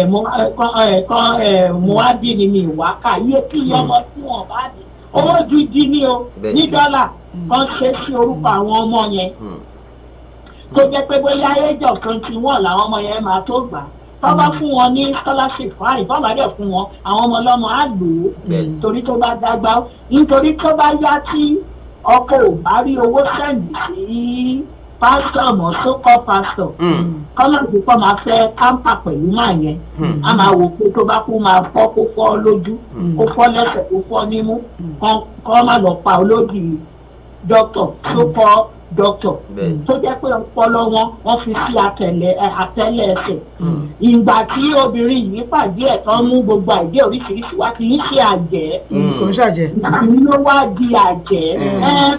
Mo wá bí ni mi wá ká iye kí iye ọmọ tí wọ́n bá bí. Owó gidi ni o ní dọ́là kan ṣe sí orúkọ àwọn ọmọ yẹn. Tó jẹ́ pé bóyá ẹjọ́ 21 làwọn ọmọ yẹn máa tó gbà tó bá fún wọn ní scholarship fáì tó bá dẹ̀ fún wọn àwọn ọmọ ọlọ́mọ á lò ó torí tó bá dágbà nítorí tó bá yá tí ọkọ ò bá rí owó sẹ́ǹdì sí pásítọ̀ mọ́ sókọ́ pásítọ̀ kọ́nà tó kọ́ máa fẹ́ kámpà pẹ̀lú máa yẹn a máa wò pé tó bá kú máa fọ́ kó fọ́ lójú kó fọ́ lẹ́sẹ̀ kó fọ́ nímú kọ́ má lọ pa olódì dókítà sókọ́ dókítà tó jẹ́ pé ọpọlọ wọ́n fi sí àtẹ́lẹ̀ ẹsẹ̀ ìgbà tí obìnrin yìí pàdé ẹ̀ tán mú gbogbo àìdí oríṣiríṣi wá kì í ṣe àjẹ́ kò ń ṣàjẹ́ ló wá di àjẹ́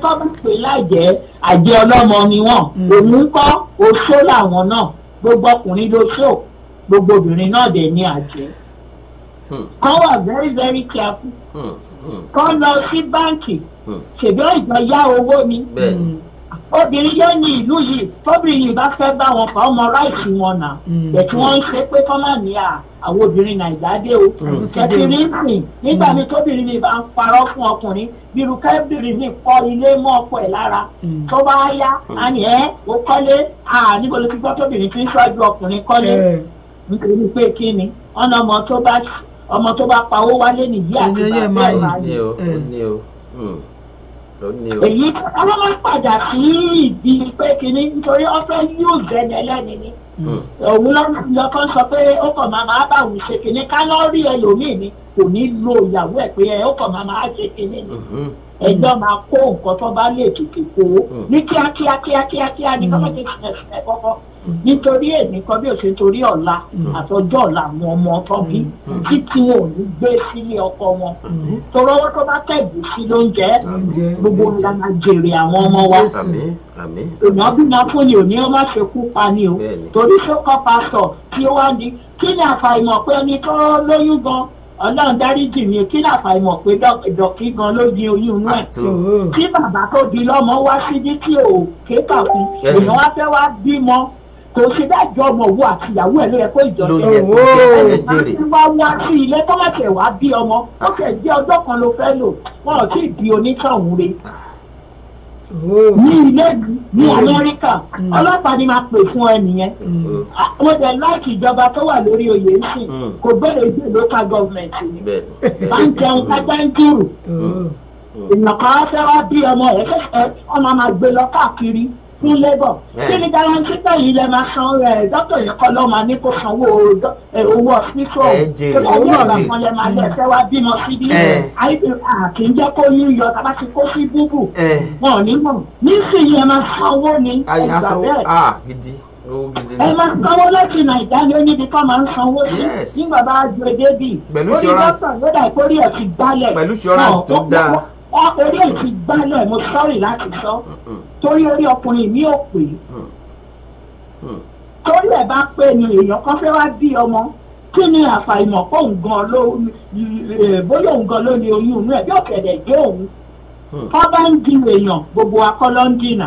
tó bá pè lájẹ́ àjẹ́ ọlọ́mọ ni wọ́n òun kọ́ oṣó làwọn náà gbogbo ọkùnrin ló ṣó gbogbo obìnrin náà dẹ̀ ní àjẹ́ kọ́ wà very very careful kọ́ lọ sí báǹkì ṣèbí ìjọ yá owó ni obìnrin yóò ní ìlú yìí tóbìnrin yìí bá fẹ́ bá wọn fà ọmọ ráìsì wọn nà ẹ̀tí wọ́n ń ṣe pé kọ́ máa ní àwọn obìnrin nàìjíríà dé o kẹtìrì ń sìn nígbà mi tóbìnrin mi bá ń parọ́ fún ọkùnrin bírú kẹ́bìrì mi kọ́ ilé mọ́ ọkọ ẹ̀ lára tó bá yá a ní ó kọ́lé níbo ló ti gbọ́ tóbìnrin fi ń ṣáájú ọkùnrin kọ́lé nítorí pé kí ni ọ̀nà ọmọ tó bá pawó wálé nìyí àti bàbá ẹ̀ máa ní èyí ọmọ máa ń padà sí ìdí pé kínní nítorí ọfẹ yóò gbẹni ẹlẹni ni òun lọkàn sọ pé ó kàn máa bá òun ṣe kínní kálọ́rì ẹlòmíì ni kò ní lo ìyàwó ẹ̀ pé ó kàn máa ṣe kínní ni ẹjọ́ máa kó nǹkan tó bá lè tètè kó ní kíákíá ní kọ́mọ̀tì ìṣẹ̀lẹ̀ kọ́kọ́ nítorí èmi kan bí o ṣe torí ọ̀la àtọjọ́ ọ̀la àwọn ọmọ tó bí títí wọn ò ní gbé sílé ọkọ wọn torí ọwọ́ tó bá tẹ̀gbù sí lóúnjẹ gbogbo ńlá máa jèrè àwọn ọmọ wa èèyàn bímọ fún ni òní ó má ṣe kú pa ni o torí sókọ́ pásítọ̀ tí ó wá ní kí ni àfàìmọ̀ pé ẹni tó lóyún gan Ọlọ́run dáríjì mi kí ni àfàìmọ̀ pé dọ̀kí gan ló di oyún inú ẹ̀ tí bàbá tó di lọ́mọ wá síbi tí ò kéka fún èèyàn wá fẹ́ wá bímọ kò ṣe dájọ́ ọmọ òwú àti ìyàwó ẹ̀ ló yẹ kó ìjọ jẹ́ wá sí ilé tó má tẹ̀ wá bí ọmọ ó kẹ̀ jẹ́ ọjọ́ kan ló fẹ́ lò wọn ò tí ì di onítọ̀hún re ní ilé ní Amẹ́ríkà ọlọ́pàá ni máa pè fún ẹ nìyẹn mo dẹ̀ láìkì ìjọba tó wà lórí oyè ń sìn kò gbọ́dọ̀ ìdí local government ni bá ń jẹun kájá ń kúrò èèyàn kan fẹ́ wá bí ọmọ ẹ̀ ọmọ máa gbé lọ káàkiri fún labour kí ni garanti tẹ̀yìn lẹ máa san dókítà yẹn kọ́ lọ́ máa ní kó sanwó owó hospital owó ọ̀gá kan lẹ máa lẹ fẹ́ wá bímọ síbí kì í jẹ́ kó yín yọ tàbá ti kó sí búbù wọn ò ní mọ̀ nísìnyí ẹ máa sanwó ní ẹgbà bẹ́ẹ̀ ẹ máa sanwó láti Nàìjíríà ní oníbi kan máa ń sanwó sí nígbà bá ju edébì orí dókítà ló dà ìkórè ẹ̀ ti gbálẹ̀ pẹ̀lú insurance tó dáa orí ẹ̀ ti gbálẹ̀ mo sọ́ọ̀rì láti sọ torí orí ọkùnrin mi ò pè torí ẹ̀ bá pè ní èèyàn kan fẹ́ wá bí ọmọ kí ni àfàìmọ̀ pé òun gan ló bóyá òun gan ló ní oyún inú ẹ̀ bí ọ̀kẹ́dẹ̀ dé òun kọ́ bá ń di èèyàn gbogbo akọ́lọ́ ń dìnà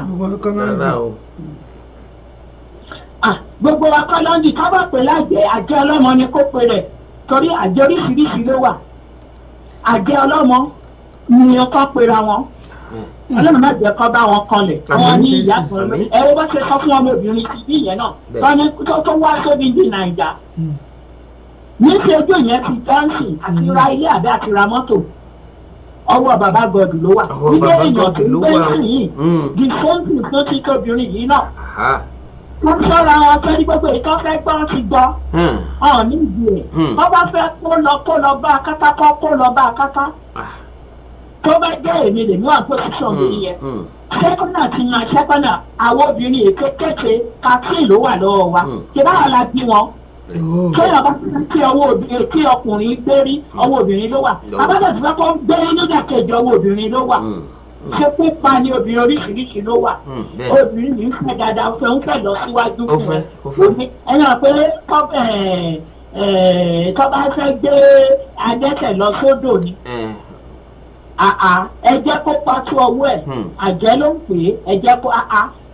gbogbo akọ́lọ́ ń dì ká bá pè lájẹ́ àjẹ́ ọlọ́mọ ni kó pe rẹ̀ torí àjẹ́ oríṣiríṣi ló wà àjẹ́ ọlọ́mọ ni ọkọ pera wọn ọlọ́run má jẹ́ kọ́ bá wọn kanlẹ̀ àwọn ní ìyá kan ẹ̀rọ bá ṣe sọ fún ọmọbìnrin ti bí ìyẹn náà tọ́ni tó wá sóbi ní Nàìjà ní ṣe ojú yẹn ti dáǹsì àti ra ilé àbẹ́ àti ra mọ́tò ọwọ́ bàbá gọdù ló wà ilé èèyàn tó ń gbé sí yìí the same thing tó ti tóbìnrin yìí náà wọ́n sọ́ra wọn fẹ́ ní gbogbo ìtọ́ fẹ́ gbọ́ ti gbọ́ ọ̀n ní ìdí ẹ̀ wọ́n bá fẹ́ kó lọ bá akátá kó lọ bá akátá tó bá jẹ́ èmi lè mú àpòsíṣàn lórí yẹn sẹ́kọ́nà ti yan sẹ́kọ́nà àwọn obìnrin èké kéèké kàtí ló wà lọ́wọ́ wa ṣé báwa la bí wọn kéèyàn bá ti ọwọ́ obìnrin kí ọkùnrin gbérí ọwọ́ obìnrin ló wà abájọ́ ti fẹ́ kó gbérí nígbà kejì ọwọ́ obìnrin ló wà ṣé pípa ni obìnrin oríṣiríṣi ló wà obìnrin yìí ń fẹ́ dáadáa ń fẹ́ lọ síwájú fún un ẹ̀yàn pé tó bá fẹ́ gbé adẹ́tẹ̀ lọ sódò ni ẹ jẹ́ kó pàtó ọwọ́ ẹ̀ àjẹ́ ló ń pè é ẹ jẹ́ kó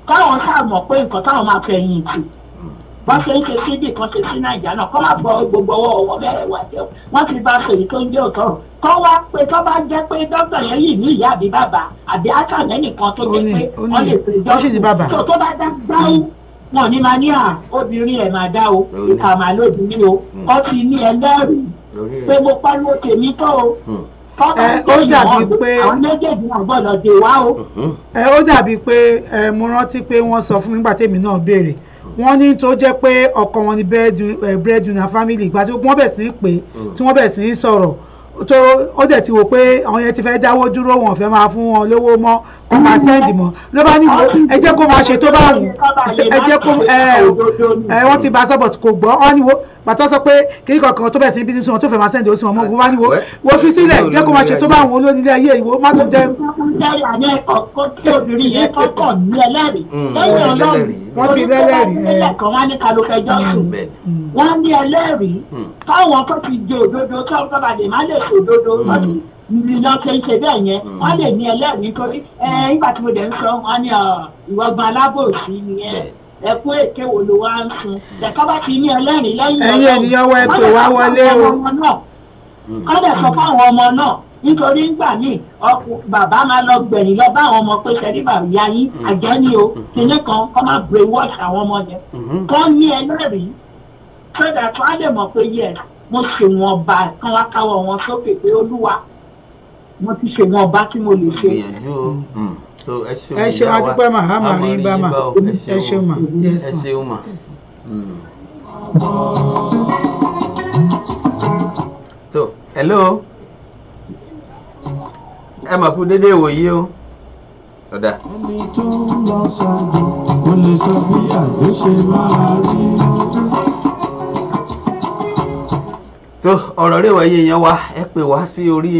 káwọn sáà mọ̀ pé nǹkan táwọn máa fẹ́ yìn tì wọ́n ṣe ń ṣe sídì kan ṣe sí Nàìjíríà náà kọ́ máa bọ gbogbo ọwọ́ mẹ́rẹ̀ wá jẹun wọ́n ti bá ṣèyí tó ń jẹ́ òótọ́ kọ́ wá pé tó bá jẹ́ pé dókítà yẹn yìí ní ìyá àbí bàbá àbí àkànẹ́ nìkan tó jẹ́ pé wọ́n lè pè dókítà tó bá dá dáhùn wọn ní máa ní obìnrin ẹ̀ máa dá o ìkà máa lóbi ní o kọ́ ti ní ẹlẹ́rìí pé mo pariwo tèmi tó o ó dàbí pé àwọn méjèèjì náà gbọ́dọ̀ dé wá o. ó dàbí pé mo rántí pé wọ́n sọ fún mi nígbà tèmi náà béèrè wọ́n ní tó jẹ́ pé ọkọ wọn ni breadwinner family ìgbà tí wọ́n bẹ̀ sí ní pé tí wọ́n bẹ̀ sí ní sọ̀rọ̀ tó ó dẹ̀ ti wò pé àwọn yẹn ti fẹ́ dáwọ́ dúró wọn fẹ́ máa fún wọn lówó mọ́ wọn máa sẹ́ǹdì mọ́ ló bá ní ẹ jẹ́ kó máa ṣe tó bá wù ẹ jẹ́ kó wọ́n ti bá sọ́bọ̀ kò gbọ́ wọ́n ní wo pàtó sọ pé kí kankan tó bẹ̀ sí bíbí wọn tó fẹ́ máa sẹ́ǹdì oṣù wọn mọ́ wọn ní wo fi sílẹ̀ jẹ́ kó máa ṣe tó bá wù olónílé ayé ìwò má tó jẹ́. wọ́n ti lẹ́lẹ́rìí wọ́n ní ẹlẹ́rìí káwọn tó ti di òdodo káwọn tó bá lè má lè ṣòdodo ìrìnà ṣe ń ṣe bẹ́ẹ̀ yẹn wọ́n lè ní ẹlẹ́rìí nítorí nígbà tí mo dẹ̀ ń sọ wọ́n ní ìwọ́gbọ̀n alábòsí nìyẹn ẹkún èké wo ló wá ń sun ẹ̀ka bá ti ní ẹlẹ́rìí lẹ́yìn ẹ̀yìn ènìyàn wọ ẹ̀pẹ̀ wá wọlé o. wọ́n lè sọ fún àwọn ọmọ náà nítorí ńgbà míì bàbá máa lọ gbẹ̀yìn lọ bá àwọn ọmọ pé sẹ́díbà ìyá yín àjẹ́ ni o kìnní kan kọ́ máa brainwash àwọn ọmọ yẹn kọ́ ní ẹlẹ́rìí sọ́dà tó á lè mọ̀ pé yẹ mo ṣe wọn ba kán wá káwọ́ wọn sókè pé olúwa mo ti ṣe wọn ba tí mo lè ṣe. ẹ ṣe adúpẹ́ mahama rí bá ma ẹ ṣe ma ẹ ṣe ma. so hello ẹ mà kú dédé ìwòyí o ọ̀dà. ẹni tó ń lọ ṣáájú ó lè sọ bí àgbéṣe máa rí. tó ọ̀rọ̀ rẹ̀ wáyé yẹn wá ẹ pè wá sí orí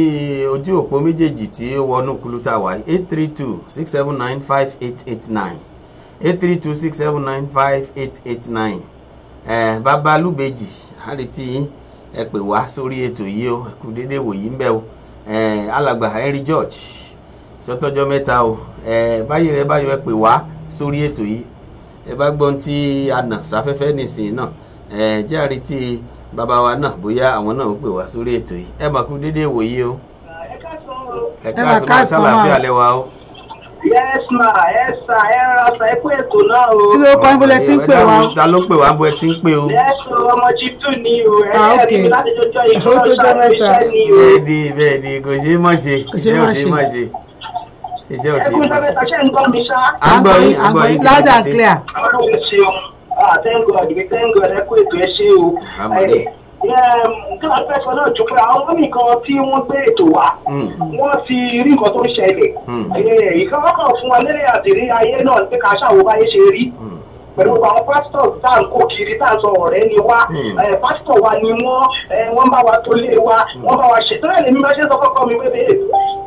ojú òpó méjèèjì tí ó wọnú kúlúta wá 832-679-5889 832-679-5889 bàbá lúbejì àrètí ẹ pè wá sórí ètò yìí o ẹ kú dédé wòyí ń bẹ o alàgbà Henry George sọtọjọ mẹ́ta o báyìí rẹ báyọ̀ ẹ pè wá sórí ètò yìí ẹ bá gbọ́n tí a nà sáfẹ́fẹ́ nísìnyí náà jẹ́ àrètí bàbá wa náà bóyá àwọn náà ó pè wá sórí ètò yìí ẹ mà kú dédé ìwòye o ẹ káàsán sálàáfíà lẹ́wà o. yes ma yes sir ẹ rà sọ ẹ pé ètò náà o. kí ló kọ́ ibùdó tí ń pè wá. ta ló pè wá bó ẹ ti ń pè o. yes ọmọ jíjù ni o ẹ rí mi láti jọjọ ìfọwọ́sọ iṣẹ́ ni o. bẹ́ẹ̀ni kò ṣeé má ṣe iṣẹ́ ò ṣeé má ṣe iṣẹ́ ò ṣeé má ṣe. ṣé ń gbọ́ mi ṣá. à ń gbọ́ yín loud and clear. ọlọ́run ṣeun thank God ẹ kú ètò ẹ ṣe o. kí wọ́n fẹ́ sọ náà jù pé àwọn ọmọ nìkan tí wọ́n gbé ètò wá wọ́n ti rí nǹkan tó ń ṣẹlẹ̀ ìkọ́kọ̀ fún wa lérè àtìrí ayé náà pé ká ṣàwọ̀ báyé ṣe rí pẹ̀lú àwọn pásítọ̀ tá à ń kó kiri tá à ń sọ ọ̀rẹ́ ni wá pásítọ̀ wa ni wọ́n bá wa tó lé wa wọ́n bá wa ṣètò ẹ̀ lèmi bá ṣe sọ kọ́kọ́ mi pé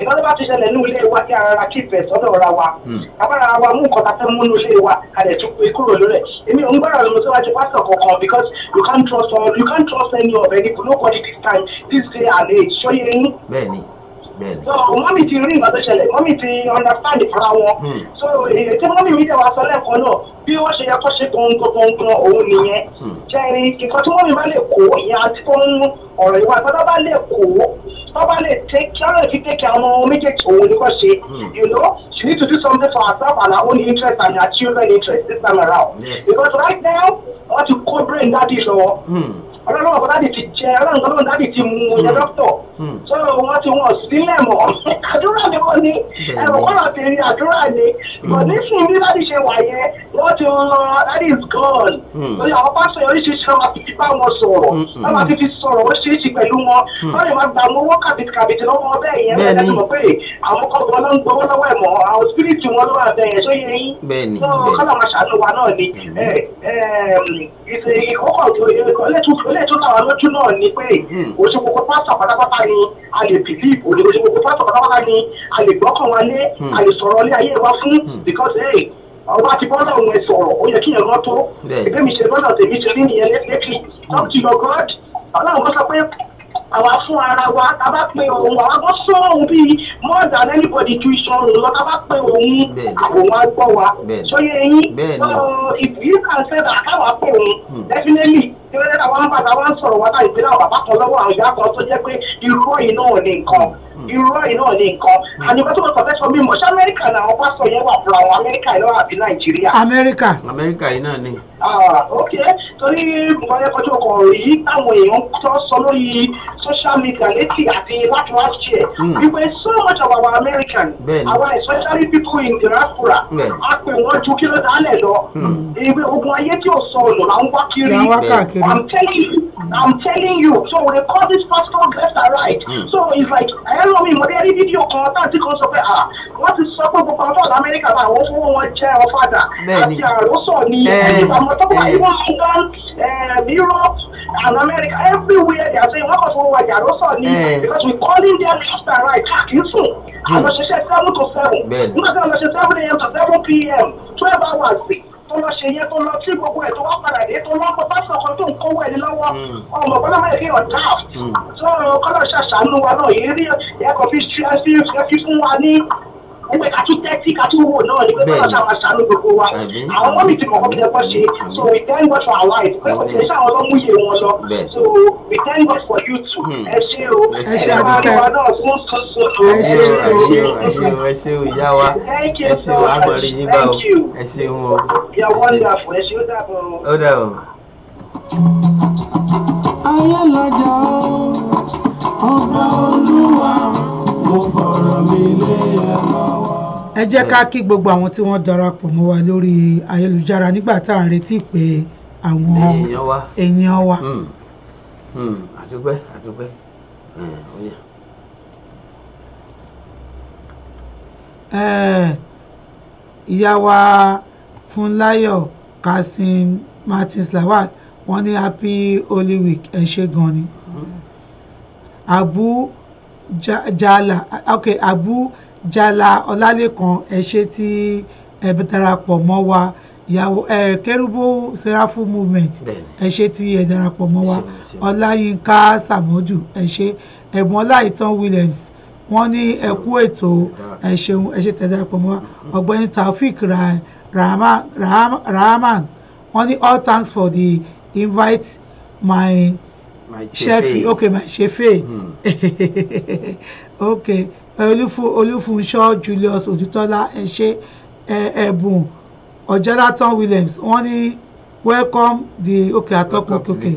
ìgbà tó bá ti ṣẹlẹ̀ ní ilé wa kí ara kí ìfẹ́ sọ́dọ̀ ra wa kábàárà wa mú nǹkan tá a fẹ́ mú ní ilé wa kalẹ̀ tún pé kúrò lórí ẹ̀ èmi ò ń gbọ́dọ̀ lọ síwájú pásítọ̀ kankan because you can't trust any of any nobody this time this day and age ṣóyè yín. bẹ́ẹ̀ni. so mọ́mì ti rí nǹkan tó ṣẹlẹ̀ mọ́mì ti understand fúnra wọn so ètò mọ́mì mi dẹ̀ wá sọ lẹ́ẹ̀kan náà bí wọ́n ṣe yẹ kó ṣe gangan òun nìyẹn jẹ́rìí nǹkan tí mọ́mì bá lè kó ìyẹn àti tó ń ọ̀rọ̀ ìwà ìgbà bá lè kó tó bá lè take àwọn méjèèjì òun ni kò ṣe you know she need to do something for herself and her own interest and her children interest this time around because right now wọ́n ti kó brain daddy lọ ọlọ́run ọ̀pọ̀ dáàdì ti jẹ ọlọ́run dáàdì ti mú yẹ dọ́kítọ̀ so wọ́n ti wọ́n sílẹ̀ mọ́ àdúrà ni wọ́n ní ẹ̀rọ kọ́nà ti rí àdúrà ni but nísìnyí bí dáàdì ṣe wà yẹn wọ́n ti rán dáàdì is gone lórí àwọn pásítọ̀ oríṣiríṣi náà máa fi bá wọn sọ̀rọ̀ wọ́n máa fi sọ̀rọ̀ ó ṣeéṣi pẹ̀lú wọn wọ́n lè máa gba àwọn owó kàbìtì lọ́wọ́ wọn bẹ́ẹ̀ yẹn bẹ́ẹ̀ lẹ́sìn mọ̀ pé àwọn kọ́kọ́ ló ń gbowó lọ́wọ́ ẹ̀ mọ́ àwọn spiriti wọn ló wà bẹ́ẹ̀ yẹn tó yẹ yín so kọ́nà máa ṣàánú wa náà ni ìkọ́kọ̀ ilé tó náà lójú náà ni pé oṣù gbogbo pásítọ̀ pátápátá ni a lè bìlíìfù oṣù gbogbo pásítọ̀ pátápátá ni a lè gbọ́kàn wa lé a lè sọ̀rọ̀ lé ayé wa fún because ọba ti bọ́dọ̀ òun ẹ̀ sọ̀rọ̀ ó yẹ kí yẹn lọ́ tó ẹgbẹ́ mi ṣe bọ́dọ̀ tèmi ṣe rí nìyẹn lẹ́kì talk to your God ọlọ́run kọ́ sọ pé àwa fún ara wa tá a bá pe òun àwa gbọ́ sọ òun bíi more than anybody ju iṣan òun lọ tá a bá pe òun àwọn wa gbọ́ wa sóyè yín if you can say that káwa pe òun definitely ìrẹ́lẹ́ àwọn bàtà wa ń sọ̀rọ̀ wá láì pé náà bàbá kan lọ́wọ́ àwọn ìyá kan tó jẹ́ pé irọ́ yìí náà ní nǹkan àníbẹ́ tó kọ̀ fẹ́ sọ mí mọ̀ ṣé amẹ́ríkà náà wọ́n pásọ̀ yẹn wà fún àwọn amẹ́ríkà yìí lọ́wọ́ àbí nàìjíríà. amẹ́ríkà yìí náà ni. ok torí nǹkan yẹn kọjú ọkọ̀ yìí táwọn èèyàn tó sọ lórí social media létí àti láti wá ṣe wípé so much of our American our especially people in diaspora a pè wọ́n ju kí ló dálẹ̀ lọ ìwé ogun ayé tí ò sọ ọ̀nà là ń wá kiri I'm telling you so they call this pastor left and right so it's like ẹ̀rọ mi mo dé rí fídíò kan táǹtì kan sọ pé wọ́n ti sọ pé gbogbo àwọn ọ̀dọ́ Amẹ́ríkà bá àwọn fún wọn jẹ́ ọ̀fadà àti àròsọ ní àmọ́ tó bá ìwọ̀n England Europe and America everywhere they are saying wọ́n kàn fún wọn jà àròsọ ní because we calling them left and right káàkiri sùn àwọn ṣiṣẹ́ 7 to 7 nígbà tí wọ́n lọ ṣe 7 a.m. to 7 p.m. 12 hours tó lọ ṣe yẹn tó lọ sí gbogbo ẹ̀ tó wá padà dé tó lọ́pọ̀ pásítọ̀ kan tó ń kówó ẹni lọ́wọ́ ọmọ bọ́lá máa fi hàn dáàf tó kọ́lọ̀ ṣàṣàánú wa náà yìí rí ẹ̀kọ́ fi fún wa ní ẹgbẹ́ kàtú tẹ́tí kàtú wò náà ní pé kọ́lọ̀ ṣàṣàánú gbogbo wa àwọn ọmọ mi ti kọ̀kọ́ bí ẹ̀kọ́ ṣe so we thank God for our life pé kò tiẹ̀ ṣàwọn ọlọ́mú yé wọn lọ so we thank God for you too ẹ ṣé o ẹ ṣé àdúgbò náà fún tuntun ẹ ṣé o ìyá wa ẹ ṣé o àgbọ̀nrí yín bá o ẹ ṣé o you're wonderful ẹ ṣé ó dàbọ̀ ó dàbọ̀. ayé lọ́jà ọba olúwa mo fọ̀rọ̀ mi lé ẹ lọ́wọ́. ẹ jẹ́ ká kí gbogbo àwọn tí wọ́n darapọ̀ mọ́ wa lórí ayélujára nígbà tá à ń retí pé àwọn èèyàn wa. àdúpẹ́ ìyá wa Fúnláyọ̀ Kasim Martins Lawal wọ́n ní happy holy week ẹ ṣé gan ni. Abu Jala Ọlálékan ẹ ṣé tí ẹ darapọ̀ mọ́ wa ìyàwó Kérúbù Seraphim movement ẹ ṣé tí ẹ darapọ̀ mọ́ wa Ọláyínká Sàmódù ẹ ṣé ẹ̀bùn Ọláìtàn Williams wọ́n ní ẹ kú ètò ẹ ṣeun ẹ ṣé tẹ́ darapọ̀ mọ́ wa Ọ̀gbẹ́ni Taofik Rahman wọ́n ní all thanks for the invite my shefe okay my shefe okay Olúfúnṣọ́ Julius Odútọ́lá ẹ ṣé ẹ̀bùn Ọ̀jọ́látán Williams wọ́n ní welcome the okay atọ́kùn okay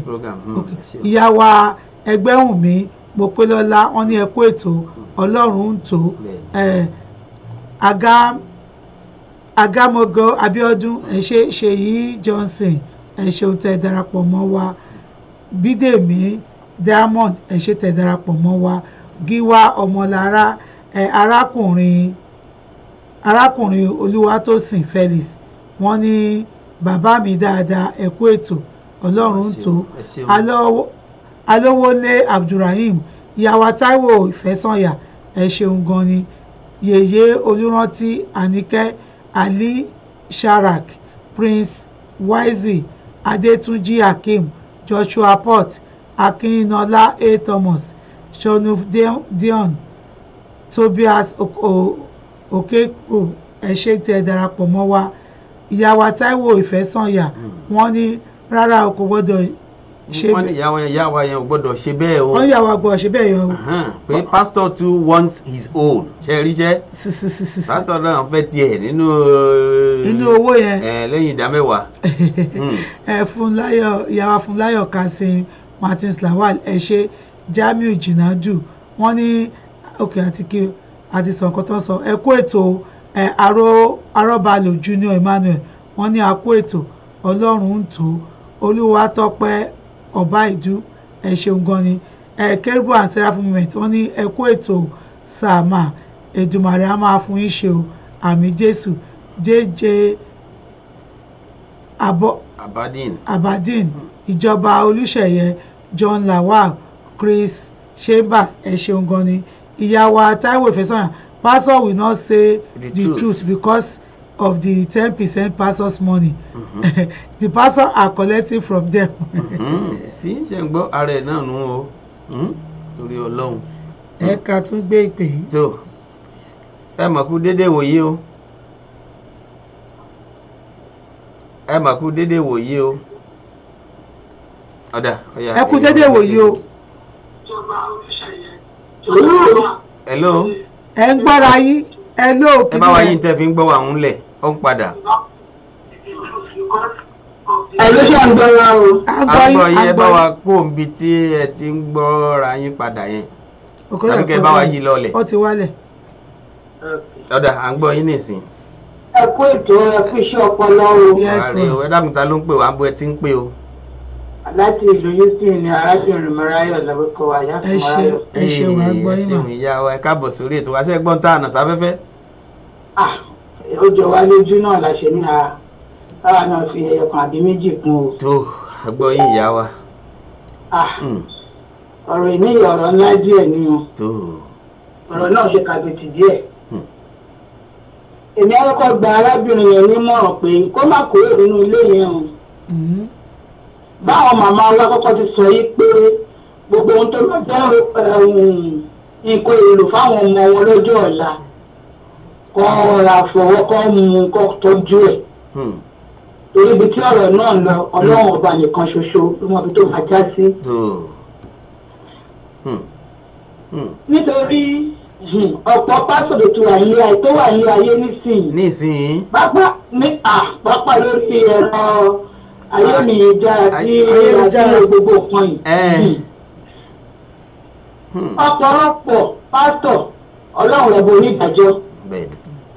ìyá wa Ẹgbẹ́wùnmí Mopélọ́lá wọ́n ní ẹ kú ètò Ọlọ́run ń tò Agámọ́gọ́ Abíọ́dún ẹ ṣé Ṣèyí Johnson ẹ ṣeun tẹ́ darapọ̀ mọ́ wa Bídèmí Diamond ẹ ṣé tẹ́ darapọ̀ mọ́ wa Gíwá Ọmọlára arákùnrin Olúwatósìn Felix wọ́n ní bàbá mi dáadáa ẹ kú ètò Ọlọ́run ń tò Alówólé Abdulrahim ìyàwó Táíwò Ìfẹ́sànyà ẹ ṣeun gan ni Yèyé Olúrántí Àníkẹ́ Ali Sharak Prince Wise Adétúnjí Hakeem Joshua Port Akínọlá A. Thomas Shonuf Dion Tobias Okeko ẹ ṣé tẹ́ darapọ̀ mọ́ wa ìyàwó Táíwò Ìfẹ́sànyà wọ́n ní rárá o kò gbọ́dọ̀ ṣe wọ́n ní ìyàwó yẹn ò gbọ́dọ̀ ṣe bẹ́ẹ̀ o. wọ́n ní ìyàwó gbọ́dọ̀ ṣe bẹ́ẹ̀ yẹn o. pé pastor too wants his own ṣe rí jẹ́ pastor náà fẹ́ tiẹ̀ nínú owó yẹn lẹ́yìn ìdá mẹ́wàá. ìyàwó Fúnláyọ̀ Kasim Martins Lawal ẹ ṣé Jamiu Jinadu wọ́n ní òkè àti sọ nǹkan tó ń sọ ẹ kú ètò Arọ́balò Junior Emmanuel wọ́n ní a kú ètò Ọlọ́run ń tò Olúwatọ́pẹ́ Ọbáìdú ẹ ṣeun gan ni Kérúbù and Seraphim Movement wọ́n ní ẹ kú ètò sàmà Èdùmàrè á máa fún yín ṣe o àmì Jésù jẹ́jẹ́ Abadin ìjọba Olúṣẹ̀yẹ John Lawal Chris Chambers ẹ ṣeun gan ni ìyàwó Táíwò Ìfẹ́sànyà pastor will not say the truth because of the 10% pastor's money. The pastor are collecting from them. sí ṣe ń gbọ́ ara ẹ̀ náà nù o torí Ọlọ́run. ẹ ká tún gbé ìpè yìí. tó ẹ mà kú déédéé wòye o ẹ mà kú déédéé wòye o ọ̀dà ọ̀yà ẹ kú déédéé wòye o. hello. ẹ ń gbọ́ra yín hello. ẹ bá wa yín tẹ́ fi ń gbọ́ wa ń lẹ̀ ó ń padà. ẹ ló ṣe ń gbọ́ra o. àgbọ̀ yẹn bá wa kó omi tí ẹ ti ń gbọ́ra yín padà yẹn tàbí kẹ́ bá wa yí lọ́lẹ̀. ó ti wálẹ̀. ọ̀dà à ń gbọ́ yín nìsín. ẹ kú ètò ẹ kú iṣẹ́ ọpọlọ o. ẹ dákun ta ló ń pè wá bó ẹ ti ń pè o. láti ìlú Houston ni arábìnrin Mọ́ráyọ̀ lórúkọ wa yá fún Mọ́ráyọ̀. ẹ ṣeun àgbọ̀ yín mà. ẹ ṣeun ìyá wa ẹ káàbọ̀ sórí ètò wa ṣe gbọ́n tá àná sáfẹ́fẹ́. ó jọ wá lójú náà la ṣe ní táwa náà fi ẹyọkan àbí méjì kún o. tó àgbọ̀ yín ìyá wa. ọ̀rọ̀ ìní ọ̀rọ̀ ńlá díẹ̀ ni o. ọ̀rọ̀ náà ṣe kàbìtì díẹ̀. èmi àkọ́kọ́ gba arábìnrin yẹn nímọ̀ràn pé kó má kúrò nínú ilé yẹn o. báwọn màmá wa kọ́kọ́ ti sọ yìí pé gbogbo ohun tó bá jẹ́ nǹkan èlò fáwọn ọmọ wọn lọ́jọ́ ọ̀la kọ́ ra fọwọ́ kọ́ mú kọ́ tọ́jú ẹ̀. torí ibi tí ọ̀rọ̀ náà lọ Ọlọ́run ọba nìkan ṣoṣo ló mọ̀ bí tó máa já sí. nítorí ọ̀pọ̀ pásítọ̀ tó wà ní ayé nísìnyí. pápá lórí ẹ̀rọ ayélujára tí ayélujára gbogbo nǹkan yìí. ọ̀pọ̀lọpọ̀ pásítọ̀ Ọlọ́run rẹ̀ bo onídàájọ́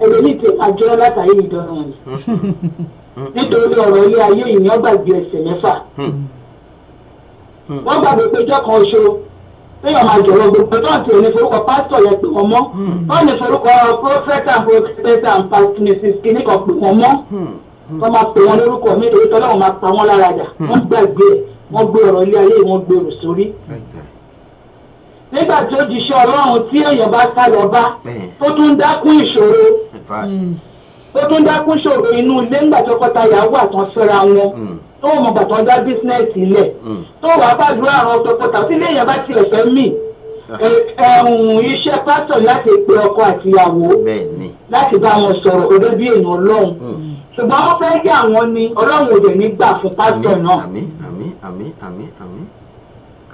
ẹlòmíì ti àjọ látàrí ìdánwò rẹ̀ nítorí ọ̀rọ̀ ilé ayé yìí ni wọ́n gbàgbé ẹsẹ̀ mẹ́fà. wọ́n gbàgbé péjọ kan oṣù téèyàn máa jọ̀rọ̀ gbogbo tó ń tẹ̀lé forúkọ pásítọ̀ yẹn pè wọ́n mọ́ wọ́n ní forúkọ prophet and prophet and pastor kìíní kan pè wọ́n mọ́ wọ́n máa pè wọ́n lórúkọ mi torí tọ́lọ́wọ́n máa pa wọ́n lára dà wọ́n gbàgbé wọ́n gbé ọ̀rọ̀ ilé ayé wọn gbèrò sórí. nígbà tí ó jíṣẹ́ Ọlọ́run tí èèyàn bá sá lọ bá tó tún dákún ìṣòro tó tún dákún ìṣòro inú ilé nígbà tó kọ́tayà wà tán fẹ́ra wọn tó mọ̀ gbà tán dá bísínẹ́sì ilẹ̀ tó wàá gbàdúrà àwọn tọkọtà tí léèyàn bá tiẹ̀ fẹ́ mì iṣẹ́ pásítọ̀ láti pe ọkọ àti ìyàwó láti bá wọn sọ̀rọ̀ òde bí èèyàn ọlọ́run ṣùgbọ́n wọ́n fẹ́ kí àwọn ní ọlọ́run òde nígbà fún pásítọ̀ náà.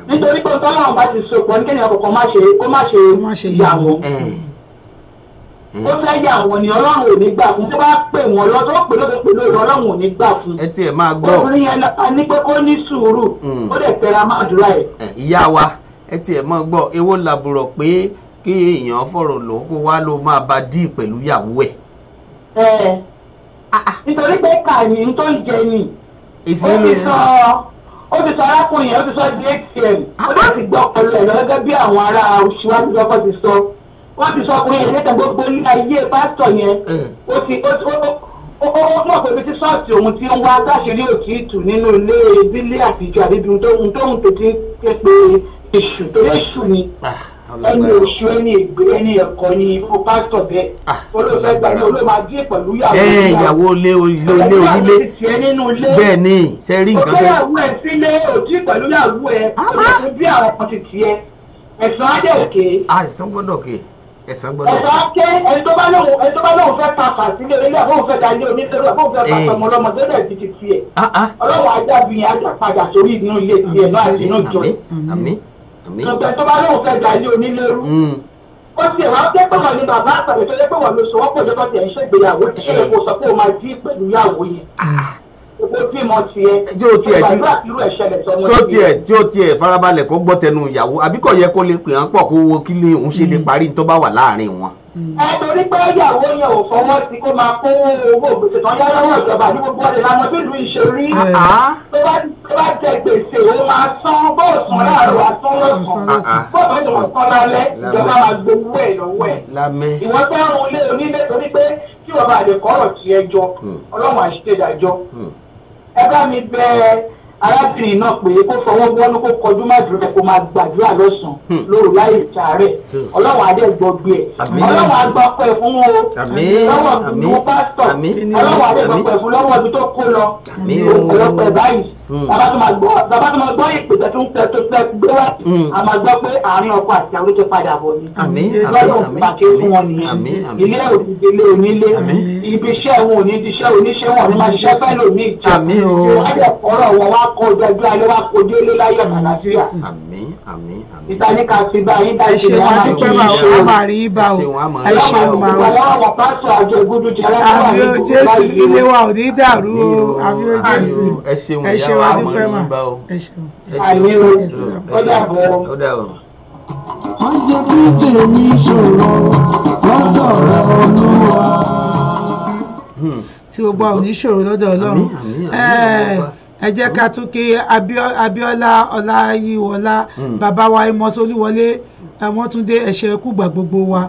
nítorí pé ọlọ́run bá ti so pọ̀ ní kéèyàn kọ̀ọ̀kan kó má ṣe yà wọ́n. ó fẹ́ yà wọ́n ní ọlọ́run ò ní gbà fún tó bá pè wọ́n lọ tó pè lóde pẹ̀lú ọlọ́run ò ní gbà fún. ẹ tiẹ̀ máa gbọ́. obìnrin yẹn ní pé kó ní sùúrù ó dẹ̀ tẹra máa dúrà ẹ̀. ìyá wa ẹ tiẹ̀ máa gbọ́ èwo làbùrọ̀ pé kí èèyàn fọ̀rọ̀ lọ kó wá ló máa bá díì pẹ̀lú ìyàwó ẹ̀. nítorí pé kàní tó ń jẹ ni ó ti sọ arákùnrin yẹn ó ti sọ di atm ó lè ti gbọ́ ọpọlọ ẹ̀ gẹ́gẹ́ bí àwọn ará òṣìwájú lọ́kọ́ ti sọ wọ́n ti sọ ọkùnrin yẹn níta gbogbo ní ayé pásítọ̀ yẹn ó mọ̀ pé bí tí sọ́ọ̀tì òun ti ń wá gáṣírí òtítù nínú ilé ìdílé àtijọ́ àdídùn tóhun tó ti ké pe èṣù torí èṣù ni ẹni oṣù ẹni ègbé ẹni ẹ̀kọ́ ni fún pásítọ̀ bẹ́ẹ̀ olóòfẹ́ gbàgbé olóòmà díẹ̀ pẹ̀lú ìyàwó ilé onílé bẹ́ẹ̀ ni ṣe rí nǹkan tẹ́. òkè ìyàwó ẹ̀ sílé òtí pẹ̀lú ìyàwó ẹ̀ olóòfẹ́ bí àwọn kan ti tiẹ̀ ẹ̀sán á dẹ̀ òkè. ẹ̀sán gbọ́dọ̀ kè ẹ̀sán gbọ́dọ̀ kè. ẹ̀sán á ké ẹni tó bá lóun fẹ́ ta fà sílé ilé àbóhùn fẹ́ dalé oníṣẹ́lú àbóhùn fẹ́ ta ọmọ ọlọ́mọ tó dẹ̀ ti tiẹ̀ ọlọ́run ajábí yẹn á padà sórí inú ilé tiẹ̀ náà àti inú ìjọ ọ̀gbẹ́ tó bá lóun fẹ́ dalé onílérú ó tiẹ̀ wá pé pọ̀mọ̀ ní bàbá àtàlẹ̀ tó lé pé wọ́n ló sọ wọ́n pọ̀ jọ́kọ́ tiẹ̀ ń ṣègbéyàwó tí ṣẹlẹ̀ kó sọ pé ó máa dí pẹ̀lú ìyàwó yẹn gbogbo bímọ tiẹ̀ tí ó tiẹ̀ farabalẹ̀ kó gbọ́ tẹnu ìyàwó àbí kò yẹ kó lè pè án pọ̀ kó wo kí lè òun ṣe lè parí tó bá wà láàrin wọn. torí pé ìyàwó yẹn ò fọwọ́ sí kó máa kó owó gbèsè tán yá lọ́wọ́ ìjọba ní gbogbo ọ̀dẹ̀ lánàá bí ìlú ìṣerí tó bá jẹ gbèsè ó máa san bóòsùn láàárọ̀ àtún lọ́sàn-án bóòsùn ìwọ̀n kan lálẹ́ ìjọba máa gbowó ẹ̀ lọ́wọ́ ẹ̀ ìwọ́n fẹ́ rún ilé onílé torí pé tí wọ́n bá lè kọ́rọ̀ tí ẹjọ́ ọlọ́run àṣìṣèdájọ́ ẹ bá mi bẹ arábìnrin náà pé kó fọwọ́ wọnú kó kọjú má dúró kó máa gbàdúrà lọ́sàn-án lóru láyé ìtààrẹ̀ ọlọ́run adé gbọ́ gbé ẹ̀ ọlọ́run àgbà pẹ̀ fún wọn lọ́wọ́ ìlú pásítọ̀ ọlọ́run adé gbọ́ pẹ̀ fún lọ́wọ́ ibi tó kó lọ ọlọ́pẹ̀ báyìí bàbá tó máa gbọ́ ìpè tó ń tẹ gbé wá a máa gbọ́ pé àárín ọkọ àti àwọn tó padà bọ̀ ni lọ́dọ̀ pàṣẹ fún wọn nìyẹn ilé òdìdí ilé onílé ibi iṣẹ́ wọn ò ní di iṣẹ́ oníṣẹ́ wọn ní máa ṣiṣẹ́ fẹ́ lò ní ìjà wọ́n yẹ kọ́rọ̀ wọn wá kó ojú ayé wá kó délé láyọ̀ àlàáfíà ìtaníkà ti bá yín dá ìṣe wọn máa dúpẹ́ máa wọ́n máa rí bá o ẹ ṣeun máa wọ́n. àwọn pásítọ̀ àjọ ìgúdú jẹ́ àmì o Jésù ilé wa ò ní dàrú o àmì o Jésù ẹ ṣeun wa dúpẹ́ máa ẹ ṣeun. àmì o ó dàbọ̀. wọ́n jẹ́ kí tèmi ṣòro lọ́dọ̀ rẹ̀ Olúwa. tí gbogbo àwọn oníṣòro lọ́dọ̀ Ọlọ́run ẹ jẹ́ ká tún kí Abíọ́lá Ọláyíwọlá bàbá wa Amos Olúwọlé wọ́n tún dé ẹ̀ṣẹ̀ kúgbà gbogbo wa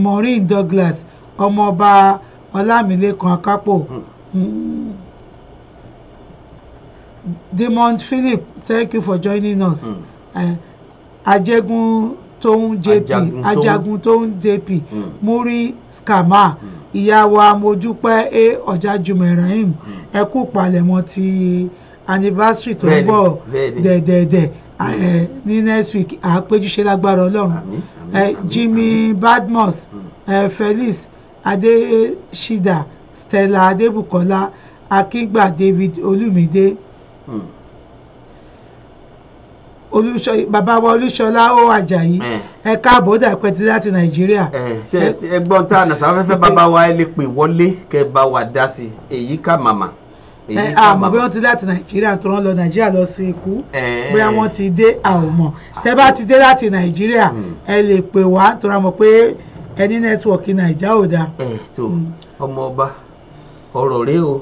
Maureen Douglas ọmọọba Ọlámilẹ́kan Akápò Demond Philip, thank you for joining us. Ajagun Tóun JP Muri Skama ìyá wa Mojúpẹ́ Ọ̀jájúmọ̀ Ibrahim ẹ kú palẹ̀mọ́ ti anniversary tó ń bọ̀ dẹ̀dẹ̀dẹ̀ ní next week àpéjúṣe lágbára Ọlọ́run Jimmy Badmus Felix Adeshida Stella Adébùkọ́lá Akíngba David Olúmídé bàbá wa Olúṣọlá ó Àjàyí ẹ káàbọ̀ dà pẹ́ ti láti Nàìjíríà. ṣe ẹgbọ́n tá a nà sáfẹ́ fẹ́ bàbá wa ẹ lè pè wọlé kẹ bá wa dá sí èyí ká màmá. àmọ́ bí wọ́n ti láti Nàìjíríà tó rán lọ Nàìjíríà lọ sí ikú bóyá wọ́n ti dé àwòmọ̀ tẹ́ bá ti dé láti Nàìjíríà ẹ lè pè wá tó ra mọ̀ pé ẹni nẹ́tíwọ̀kì Nàìjíríà ò dáa. tó ọmọ ọba ọ̀rọ̀ rẹ o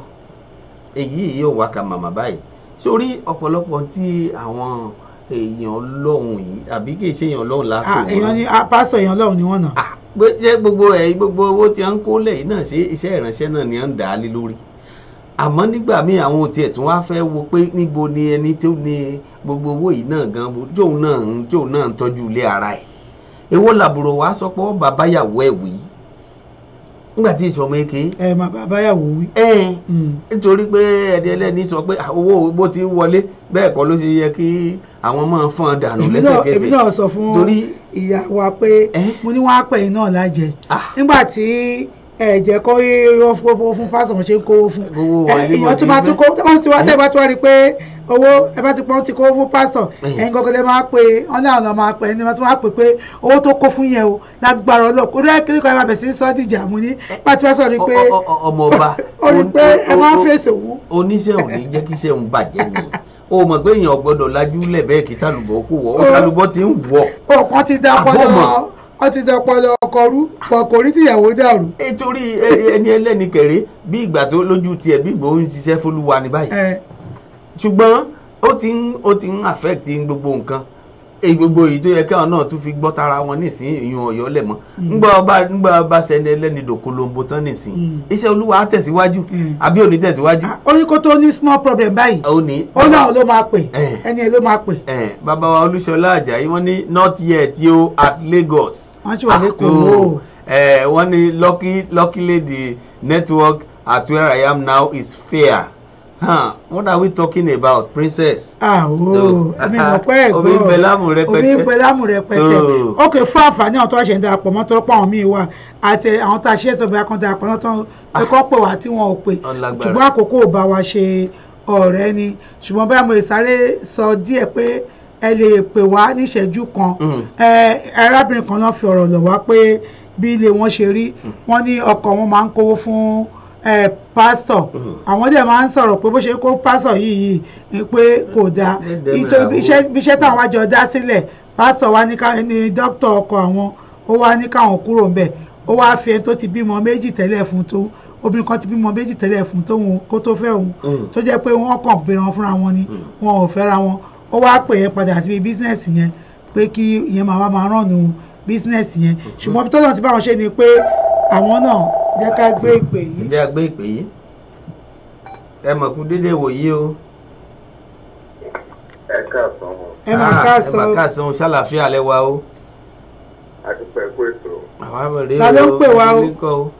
èyí yóò wá ká màmá báyìí sórí ọ̀pọ̀lọpọ̀ tí àwọn èèyàn Ọlọ́run yìí àbí kì í ṣe èèyàn Ọlọ́run lápò wọn. èèyàn ni pásítọ̀ èèyàn Ọlọ́run ni wọ́n nà. jẹ́ gbogbo owó tí a ń kó lẹ́yìn náà ṣe iṣẹ́ ìránṣẹ́ náà ni à ń dà á lé lórí. àmọ́ nígbà míì àwọn ohun tiẹ̀ tún wá fẹ́ wo pé níbo ni ẹni tó ní gbogbo owó yìí náà gan jóun náà ń tọ́jú ilé ara ẹ̀. èwo làbúrò wa sọ pé bàbá yàwó ẹ̀ wí nígbà tí ìṣọmọ èké. mà bàbá yàwó wí. nítorí pé ẹni ẹlẹ́ni sọ pé owó bó ti ń wọlé bẹ́ẹ̀ kọ́ ló ṣe yẹ kí àwọn máa fọ́n dànù lẹ́sẹ̀kẹsẹ̀. èmi náà sọ fún ìyá wa pé mo ní wọ́n á pè yín náà lájẹ nígbà tí ẹ̀jẹ̀ kọ́ yóò fún fásitì ṣe ń kówó fún èèyàn tó bá tún kó tẹ́ bá tún wá rí i pé owó ẹ bá ti pọ́n ti kó fún pásítọ̀ ẹ̀yin gọ́gọ́ lẹ́ máa pe wọ́n ní àwọn máa pè ẹni máa tún máa pè pé owó tó kó fún yẹn o lágbára ọlọ́ọ̀ kó dẹ́ kíríkọ́ ẹ máa bẹ̀ sí sọ́díjà mú ní pàtí wọ́n sọ rí pé ọmọọba ó rí pé ẹ máa ń fèsì òwú. oníṣẹ́ ò ní jẹ́ kí iṣẹ́ òun bàjẹ́ ni o mọ̀ pé èèyàn gbọ́dọ̀ lajú lẹ̀ bẹ́ẹ̀ kí tálùbọ̀ kò wọ̀ ó tálùbọ̀ ti ń wọ̀. ọkàn ti dá pọ́lọ́ wọ́n ti dọpọlọ ọkọ rú fọkò rí tìyàwó dàrú. nítorí ẹni ẹlẹ́ni kẹ̀rẹ́ bí ìgbà tó lójú tiẹ̀ bí ìgbà ó ń ṣiṣẹ́ fólúwa ní báyìí ṣùgbọ́n ó ti ń affect gbogbo nǹkan gbogbo èyí tó yẹ káwọn náà tún fi gbọ́ tara wọn nísìnyí ìyún ọ̀yọ́ lẹ̀ mọ́ ńgbà bá sẹni ẹlẹ́ni dòkolombo tán nísìnyí iṣẹ́ olúwa á tẹ̀síwájú àbí ò ní tẹ̀síwájú. ó ní kó tó ní small problem báyìí ó náà ló máa pè ẹni ẹ ló máa pè. bàbá wa Olúṣọlá Àjàyí wọ́n ní not yet yo at Lagos. wọ́n ti wà lẹ́kọ̀ọ́ wọ́n ní luckily the network at where I am now is fair. What are we talking about, princess? Omi ìpẹ́ ẹ̀gbọ́n omi ìpẹ́lámù rẹpẹtẹ. Ok, fún àǹfààní àwọn tó ṣe ń darapọ̀ mọ́ tó pọ̀ àwọn míì wà àti àwọn tá a ṣe é sọ bí akọ́ darapọ̀ náà tó ẹ̀kọ́ pè wá tí wọ́n ò pè ṣùgbọ́n àkókò ò bá wa ṣe ọ̀rẹ́ ni ṣùgbọ́n báyà mo lè sáré sọ díẹ̀ pé ẹ lè pè wá níṣẹ́jú kan arábìnrin kan náà fi ọ̀rọ̀ lọ̀ wá pé bí ilé wọn ṣe rí wọ́n ní ọkọ wọn máa ń kówó fún pásítọ̀ àwọn dẹ̀ máa ń sọ̀rọ̀ pé bó ṣe kó pásítọ̀ yìí pé kò dáa bí iṣẹ́ táwọn àjọ dá sílẹ̀ pásítọ̀ wa ní dókítà ọkọ àwọn ó wá ní káwọn kúrò ńbẹ̀ ó wá fi ẹni tó ti bímọ méjì tẹ́lẹ̀ fún tó obìnrin kan ti bímọ méjì tẹ́lẹ̀ fún tóun kó tó fẹ́ òun tó jẹ́ pé wọ́n kàn pé wọn fúnra wọn ni wọn ò fẹ́ra wọn ó wá pè é padà síbi bísínẹ́sì yẹn pé kí ìyẹn máa rànnù bísínẹ́sì yẹn ṣùgbọ́n bí tọ́lọ́ ti bá wọn ṣe ni pé àwọn náà jẹ́ ká gbé ìpè yìí. jẹ́ gbé ìpè yìí ẹ mọ̀ kú dédé wòye o. ẹ káàsán o. ẹ mà káàsán ẹ mà káàsán o ṣàlàfíà lẹ́wà o. àdúpẹ́ kó ètò. àwọn àbẹ̀rẹ̀ ta ló ń pè wá o.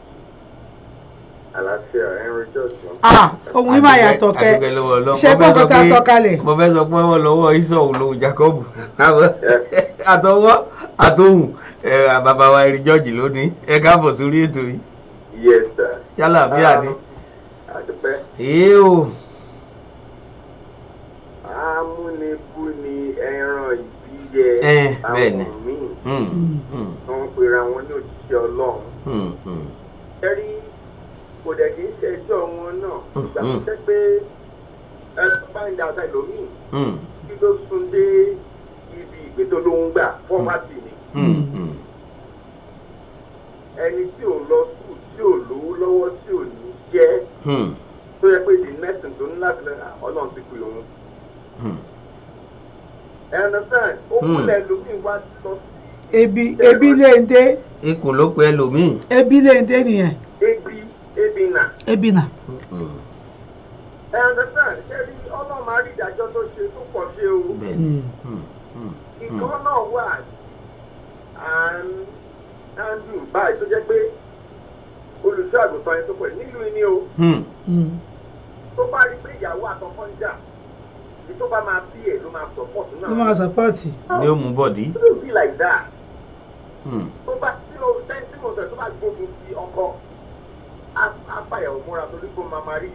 àlàáfíà ẹ̀rín jọ̀sán. ohun yìí máa yàtọ̀ kẹ́ ṣé gbọ́dọ̀ ta sọ kalẹ̀. mo fẹ́ sọ pé wọ́n lọ́wọ́ Ísọ̀ lòun Jacob àtọwọ́ àtọhùn bàbá wa ẹ̀rí jọ́ọ̀jì lónìí ẹ káàbọ̀ sórí ètò yìí. Yes sir. Ṣàlàfíà ni. àdúpẹ́. o. amúnibúni ẹran ìbíyẹ àwọn míì wọ́n pera wọn ní òjíṣẹ́ Ọlọ́run. ẹ̀rí kò dẹ̀ kí ń ṣẹjọ́ wọn náà ìgbà tó jẹ́ pé ẹ̀sùn find out ẹlòmíì kí ló sún dé ibi ìgbésẹ̀ ló ń gbà fọ́mátì ni. ẹni tí ò lọ sùn tí ò lówó lọ́wọ́ tí ò ní jẹ́ tó yẹ pé the next thing tó ní láti lẹ́nu Ọlọ́run ti pè òun. understand ó múlẹ̀ ẹlòmíì wá lọ sí. ebi lè ń dé. ikùn ló pe ẹlòmíì. ebi lè ń dé nìyẹn. ebi nà. understand ṣé rí Ọlọ́run máa rí ìdájọ́ tó ṣe tó pọ̀ ṣe o. ìkan náà wà andrew báyìí tó jẹ́ pé olùṣọ́ àgùntàn yẹn tó pẹ̀ nílùú yìí ni o. tó bá rí pé ìyàwó àtọkọ ń jà ní tó bá máa bí ẹ̀ ló máa support náà. ló máa support. ní ó mú bọ̀dí. it will be like that. tó bá tí o tẹ́ntì mọ̀ sẹ̀ tó bá gbógun ti ọkọ apáyàwó múra torí kó máa rí.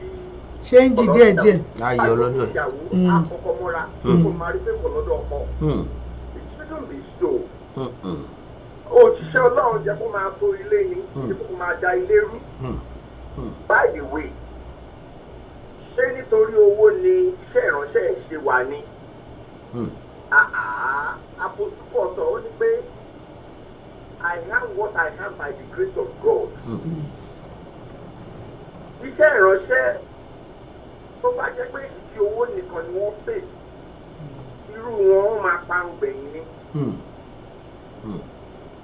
ṣé ń jí díẹ̀ díẹ̀. ayọ̀ lọ́dọ̀ ẹ̀. ìyàwó àkọ́kọ́ múra kó máa rí pé kò lọ́dọ̀ ọkọ. it shouldn't be so. òṣìṣẹ́ Ọlọ́run jẹ́ kó máa tó ilé ni jẹ́ kó máa da ilé rú. by the way ṣé nítorí owó ni iṣẹ́ ìránṣẹ́ ṣe wà ní. àpòtúpọ̀ sọ ó ní pé I have what I have by the grace of God. Iṣẹ́ ìránṣẹ́ tó bá jẹ́ pé ìdí owó nìkan ni wọ́n pè irú wọn máa parun gbẹ̀yìn ni.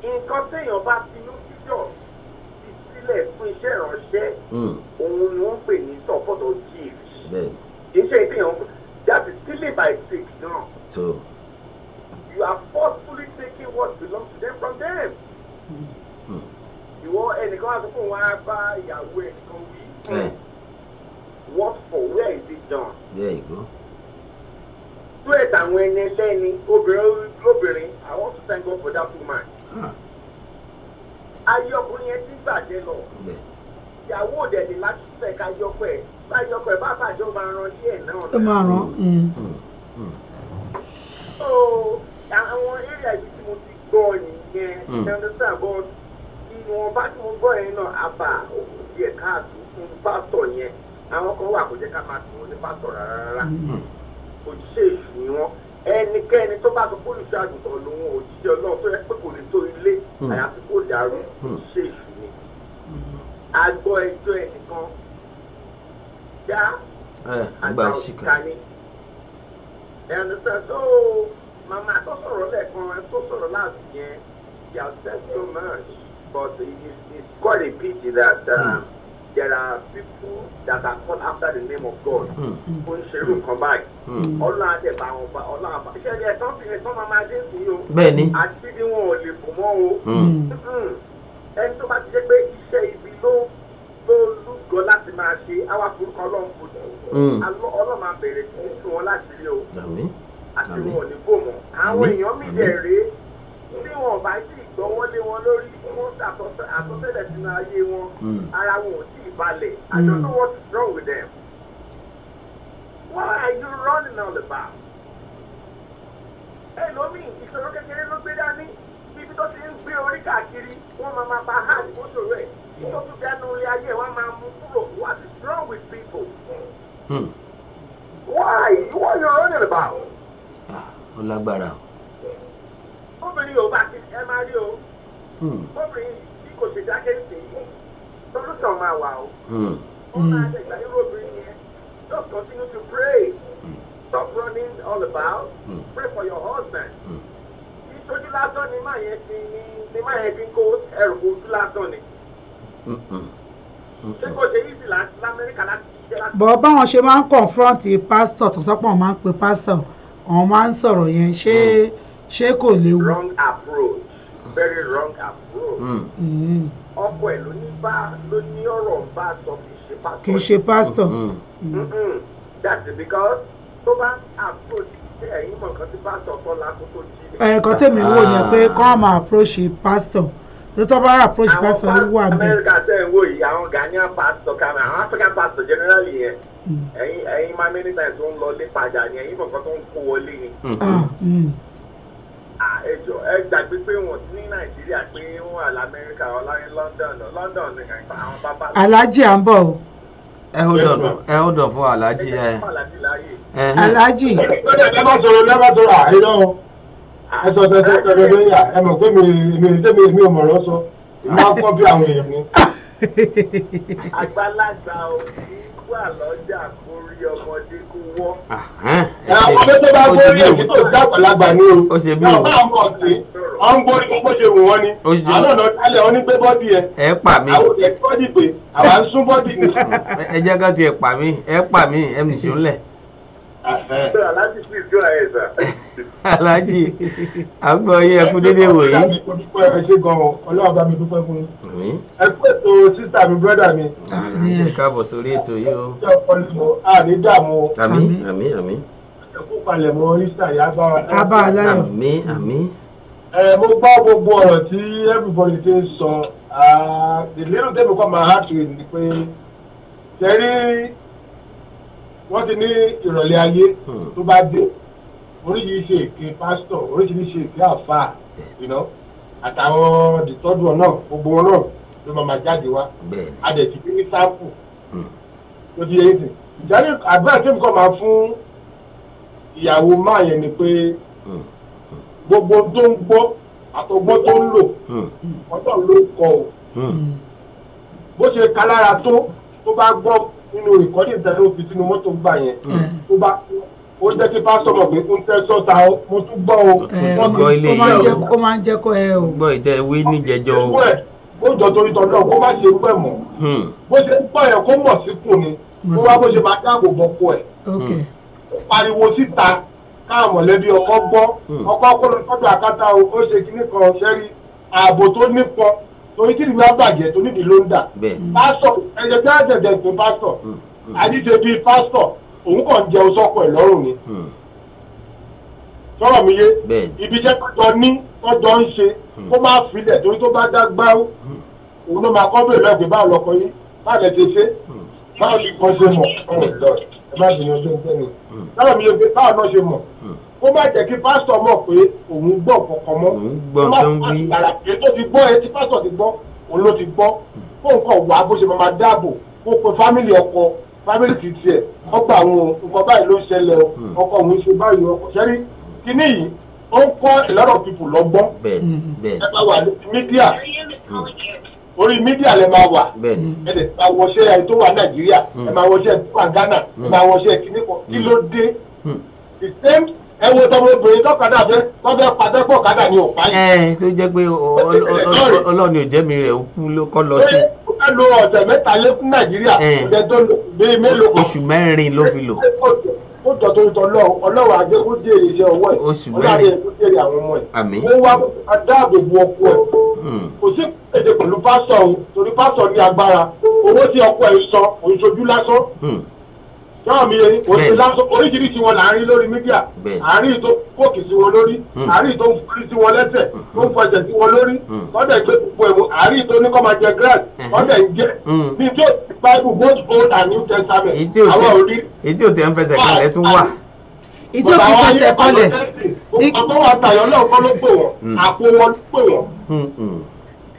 Nǹkan téèyàn bá finú fíjọ́ fi sílẹ̀ fún iṣẹ́ ìránṣẹ́ òun ni wọ́n pè ní support or gift. Kì í ṣe ìpínyàn that is stealing by six náà. You are forcefully taking what belongs to them from them. Ìwọ ẹnìkan wá sọ fún wa bá John. There you go. Tó ẹ̀ta àwọn ẹni ẹlẹ́ni obìnrin I want to thank God for that woman. Ayé ọkùnrin yẹn ti gbàjẹ́ lọ. Ìyàwó òdẹ̀ ni láti fẹ́ ká yọkọ̀ ẹ̀. Bá yọkọ̀ ẹ̀ bá bàjẹ́ ó máa ran díẹ̀ náà. Ó máa ràn. So àwọn area yìí tí mo ti gbọ́ nìyẹn. Ẹ understand but ìwọ̀n bá tí mo gbọ́ yẹn náà àbá òkú díẹ̀ káàtó fún pásítọ̀ yẹn. Àwọn kan wà kò jẹ́ ká máa tì wọ́n ní pásítọ̀ rárá. Òjíṣẹ́ èṣù ni wọ́n. Ẹnikẹ́ni tó bá sọ pé olùṣọ́ àgùntàn lòun òjíṣẹ́ Ọlọ́run tó yẹ pé kò lè tó ilé àyàfi kó dàrú òjíṣẹ́ èṣù ni. A gbọ́ ẹjọ́ ẹnìkan já àgbà òṣìkà ni. Understand? So màmá tó sọ̀rọ̀ lẹ́ẹ̀kan tó sọ̀rọ̀ láti yẹn he has said so much but it's quite a pity that there are people that are called after the name of God. Fún ṣerú nǹkan báyìí. Ọlọ́run àdẹ̀bà wọn bá ọlọ́run àbá. Iṣẹ́ ẹ̀ tán fi ẹ̀tọ́ máa máa dé sí o. Bẹ́ẹ̀ni. Àti bí wọn ò lè bò mọ́ o. Ẹni tó bá ti jẹ́ pé iṣẹ́ ibi ló lúgọ láti máa ṣe àwa forúkọ Ọlọ́run kò dùn. Ọlọ́run máa bẹ̀rẹ̀ sí fún wọn láti rí o. Àti wọn ò ní bò mọ́. Àwọn èèyàn mi dẹ̀ rèé tí wọn bá sì gbọ́wọ́ lé wọn lórí wọn àtọ́sẹ̀lẹ̀ sínú ayé wọn ara wọn ò tí ì balẹ̀. I don't know what is wrong with them. What are you running all about? Ẹlòmíì ìṣòro kékeré ló gbé dání bíbí tó ti ń gbé orí káàkiri wọ́n máa bá hàn ní mọ́tò rẹ̀ tó tún dánú ilé ayé wọ́n máa mú kúrò. What is wrong with people? Why? What are you running about? Ó lágbára. Obìnrin yóò bá ti ẹ máa rí o. Obìnrin tí kò ṣe dákẹ́ sí solution máa wà o. Ó máa ṣe ìgbà irú obìnrin yẹn. Just continue to pray. Stop running all about. Pray for your husband. Ìtọ́jú lásán ni máa yẹn ti ń kó ẹrù ojú lásán ni. Ṣé kò ṣe easy l'Amẹ́ríkà láti ṣiṣẹ́ láti. Bọ̀ báwọn ṣe máa ń confront pásítọ̀ tó sọ́pọ̀ máa ń pe pásítọ̀ àwọn máa ń sọ̀rọ̀ yẹn ṣé kò léwu. Wrong approach, very wrong approach. Ọkọ ẹ̀ ló ní ọ̀rọ̀ ń bá sọ kì í ṣe pásítọ̀. That's it because tó bá approach ṣé ẹ̀yin mọ̀ nǹkan tí pásítọ̀ kọ́ lákó tó jí ni. Ẹ̀ẹ̀kan tèmi wò ni pé kọ́ máa approach pásítọ̀ tó bá approach pásítọ̀ ó wà bẹ́ẹ̀. Amẹ́ríkà tẹ̀ ń wò yìí àwọn Ghanaian pastor kàmí àwọn African pastor generally yẹn ẹ̀yin máa many times ó ń lọ lé padà ni ẹ̀yin mọ̀ nǹkan tó ń kó wọlé ni. Ẹjọ ẹ gbàgbé pé wọn ní Nàìjíríà pé wọn wà l'Amẹ́ríkà ọlá ní London ní àwọn bàbá. Aláàjì à ń bọ̀ o. Ẹ hold on fún Aláàjì ẹ. Aláàjì. Lẹ́bàá sọ̀rọ̀ àìrọ̀ ẹ sọ tẹ́tẹ́ lóyà ẹ mọ̀ pé mi ò mọ̀rọ̀ sọ máa ń kọ́ bí àwọn èèyàn mi. Àgbàlagbà ò ní wà lọ́jà kó rí ọmọdé kó wọ́. Àwọn ọmọdé tó bá gbórí èyí tó dá àgbàlagbà ní o. Ó ṣe bí o. Àwọn ọmọ ọ̀sìn wọ́n ń gbórí bó ṣe wù wọ́n ni. Àwọn ọ̀nà tálẹ̀ wọn ní gbé bọ́dì ẹ̀. Ẹ pa mí. Àwọn ò tẹ̀ bọ́dì pé àwa ń sún bọ́dì ni. Ẹ jẹ́ ká tiẹ̀ pa mí ẹ mi ṣe ń lẹ̀. Aláàjì please go ahead sir. Aláàjì àgbọ̀ yẹ kú dédé wò yìí. Ẹ ṣe gan-an Ọlọ́run bá mi dúpẹ́ fún yín. Ẹ kú ètò sísá mi brọ́dà mi. Ẹ káàbọ̀ sórí ètò yìí o. Àní dààmú. Àmín. Ẹ kú palẹ̀ mọ́ Easter yà bá wa. Abá aláyọ̀. Àmín. Mo gbọ́ gbogbo ọ̀rọ̀ tí everybody ti ń sọ. The little thing become my heart ni pé ṣẹ́rí wọ́n ti ní ìrọ̀lẹ́ ayé tó bá dé oríṣiríṣi èké pásítọ̀ oríṣiríṣi èké àfáà àtàwọn dìtọ́dù náà gbogbo wọn náà ló máa jáde wá adẹ̀tí bí ní sáàpù tó ti yẹ sí. ìjáde àdúrà tí nǹkan máa fún ìyàwó máa yẹn ni pé gbogbo tó ń gbọ́ àtọgbọ́n tó ń lò ọ̀tọ̀ ló kọ ò bó ṣe kalára tó bá gbọ́ nínú ìkọ́lé ìtẹ́lẹ̀ òfin sínú mọ́tò gbà yẹn tó bá ó jẹ́ kí pásítọ̀ mọ̀ pé ń tẹ́ sọ́ta mo tún gbọ́ o. gbọ́ ilé yìí o ó máa ń jẹ́ kó ẹ o. gbọ́ ìtẹ́ ìwé níjẹjọ́ o. ó jọ torí tọ́lọ́ kó má ṣe pẹ́ mọ́ bó ṣe ń gbọ́ yẹn kó mọ̀ síkùn ni kó wá bó ṣe máa dáàbò bọ́ kó ẹ̀. pariwo síta káwọn mọ̀lẹ́bí ọkọ gbọ́ ọkọ kó lọ sọ́dọ̀ àkátà o ó ṣe kíní kan ṣẹ́rí ààbò tó nípọn torí tí ìlú àgbàjẹ́ tó nídìí ló ń dà. pásítọ̀ ẹ̀jẹ̀ tí a jẹ̀jẹ̀ tó pásítọ̀ àdíje bíi pásítọ̀ òun kàn jẹun sọ́kọ̀ ẹ̀ lọ́rùn ni sọ̀rọ̀ mi yé ibi iṣẹ́ tọ́jọ́ ní tọ́jọ́ ń ṣe kó má filẹ̀ torí tó bá dá gbáwó òun ló máa kọ́ bèrè lọ́gbẹ̀ẹ́ báwo lọkọ yín báwo lẹ ti ṣe báwo ni kan ṣe mọ̀ ẹ má bìnrin ọjọ́ ìṣẹ́ ni sọ̀rọ̀ mi yé pé báwo náà ṣe mọ̀ kó má jẹ́ kí pásítọ̀ mọ̀ pé òun gbọ́ kankan mọ́ kó má gbàgbà pé tó ti gbọ́ ẹ tí pásítọ̀ ti gbọ́ òun ló ti gbọ́ kó nǹkan wà bó ṣe máa dáàbò kó pe fámìlì ọkọ fámìlì ti tiẹ̀ ọgbà àwọn nǹkan báyìí ló ń ṣẹlẹ̀ ọkọ òun ṣe báyìí ọkọ ṣẹ́rí kíní yìí ó ń kọ́ a lot of people lọ́gbọ́n ẹ bá wà ní mídíà orí mídíà lẹ máa wà ẹ lè máa wọṣẹ́ ẹ tó wà Nàìjíríà ẹ máa wọṣẹ́ ẹ tó wà Ghana ẹ máa wọṣẹ́ kíní kan kí ló dé the same ẹ wo tọmọ obìnrin tọkadà fẹ tọfẹ pàtẹ́pọ̀ kadà ní òpá yìí. tó jẹ́ pé ọlọ́ọ̀ni òjẹ́mi rẹ̀ ó kú ló kọ́ lọ sí. ó lo ọ̀sẹ̀ mẹ́ta lé fún Nàìjíríà ọ̀sẹ̀ tó lò bíi mélòó kan. oṣù mẹ́rin ló fi lò. ó jọ torí tọ Ọlọ́run àjẹ kó jèrè iṣẹ́ ọwọ́ ẹ̀ oṣù mẹ́rin Ọlọ́run kó jèrè àwọn ọmọ ẹ̀. àmín. ó wá adáàbòbò ọkọ ẹ̀ kò sí èdè pẹ̀lú pásítọ̀ o torí pásítọ̀ ní agbára owó tí ọkọ ẹ̀ sọ òṣojú lásán náà mi yẹn òṣèlú lásán oríṣiríṣi wọn là ń rí lórí mídíà àárín tó kóòkì sí wọn lórí àárín tó ń forí sí wọn lẹ́sẹ̀ tó ń fọṣẹ̀ sí wọn lórí kọ́dẹ̀ gbé gbogbo ẹ̀mú àárín tó ní kọ́ máa jẹ grass kọ́dẹ̀ ń jẹ ní tí ó ti Bible both Old and New Testament àwọn òrí. èyí tí ò tẹ́ ń fẹsẹ̀ kalẹ̀ tún wà. ìjọ kò fẹsẹ̀ kọlẹ̀. ọ̀tọ̀ wa tàyọ̀ náà kọ́ ló pè wọ́n àpò wọn ló pè wọ́n.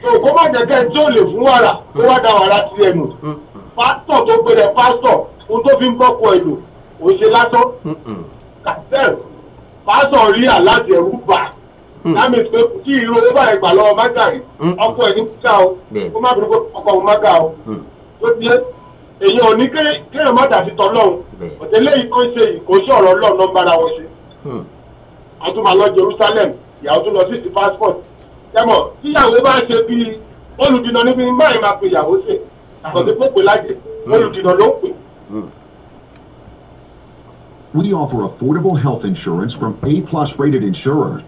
so kó má jẹ́ kẹ́ tí ó lè fún wàrà kó wá da wàrà sí ẹnu pásítọ̀ tó gbé rẹ̀ pásítọ̀ ohun tó fi ń bọ́kọ̀ èlò òun ṣe lásán kàtẹ́ẹ̀ pásítọ̀ rí àláti ẹ̀rú bà láàmì pé tí ìró owó báyìí gbà lọ́wọ́ mágàrí ọkọ̀ ẹ̀ ní kíkà o kó má bínú ọkọ̀ òun mágà o tó tiẹ̀ èyàn ò ní kéèyàn má dàbí tọ́lọ́hún òtẹ́lẹ̀ yìí kó ṣe yìí kó ṣe ọ̀rọ̀ ọlọ́run náà bára wọn ṣe a tún máa lọ Jerusalem ìyàwó tún lọ sí ti passport tẹmọ tíyàwó bá ṣe bí olùdìnà níbi máì máa pe ìyàwó ṣe àkọsí pòpè lájẹ olùdìnà ló ń pè. We offer affordable health insurance from A+ rated insurers.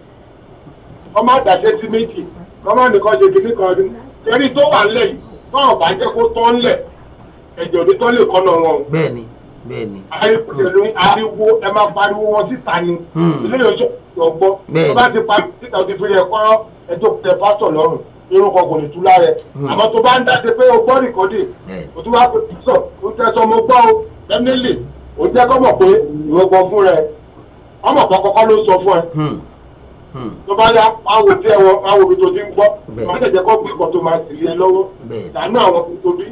ọmọ àdàṣe sí méjì ọmọ nìkan ṣe kìíní kan ní ẹni tó wà nílẹ̀ yìí báwọn bá jẹ́ kó tán lẹ̀ ẹ̀jẹ̀ òní tán lè kọ́nà wọn. bẹ́ẹ̀ni bẹ́ẹ̀ni. ariwo ẹ máa pariwo wọn síta ni ilé ìyọ̀ṣọ́ ọgbọ́ tó bá ti pariwo síta ó ti fi rẹ̀ kọ́ ẹjọ́ tẹ pásítọ̀ lọ́rùn irun kan kò ní tú lára ẹ̀ àmọ́ tó bá ń dáṣe pé o gbọ́ rìkọ́dì o tún wá pé píṣọ̀ o ń tẹ́sọ́ mo gbọ́ o definitely o jẹ́ kọ́ mọ̀ pé ìwọ gbọ́ fún rẹ ọmọ kan kọ́kọ́ ló sọ fún ẹ tó bá yá àwọn tí ẹwọ àwọn òbí tó ti ń gbọ́ wọ́n tẹ̀jẹ̀ kọ́ gbé ìkọ̀ tó máa sì rí ẹ lọ́wọ́ dànù àwọn tó bí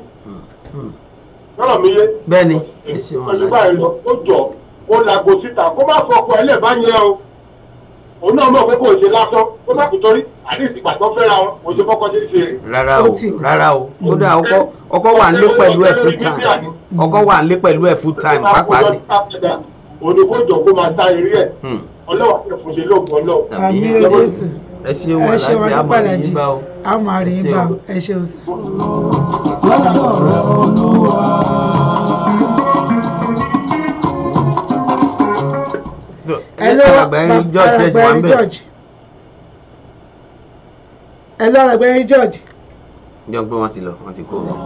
lọ́rọ̀ mi yé bẹ́ẹ̀ni pẹ̀lú báyìí lọ ó jọ ó làgò síta kó má fọkọ ẹ lẹ́ẹ̀bá yẹn o òun náà mọ̀ pé kò ṣe lásán ó má kú torí àdéhùn ìgbà tó fẹ́ra wọn kò ṣe fọ́kọ ṣe é ṣe. rárá o kódà ọkọ wà nílé pẹ̀lú ẹ̀ full time ọkọ wà nílé pẹ̀lú ẹ̀ full time pàápàá ni. oníkójọ kó máa ta eré ẹ̀ ọlọ́wà tẹ̀ fún ṣe lóògùn ọlọ́wà. àmì Jésù ẹ ṣeun aláàjì àmọ̀rí yín bá o. àmọ̀rí yín bá o ẹ ṣeun sí. lọ́dọ̀ rẹ̀ Olúwa. Hello, George. Hello, Agbẹ́rin George. jọ pé wọ́n ti lọ wọ́n ti kó wọn.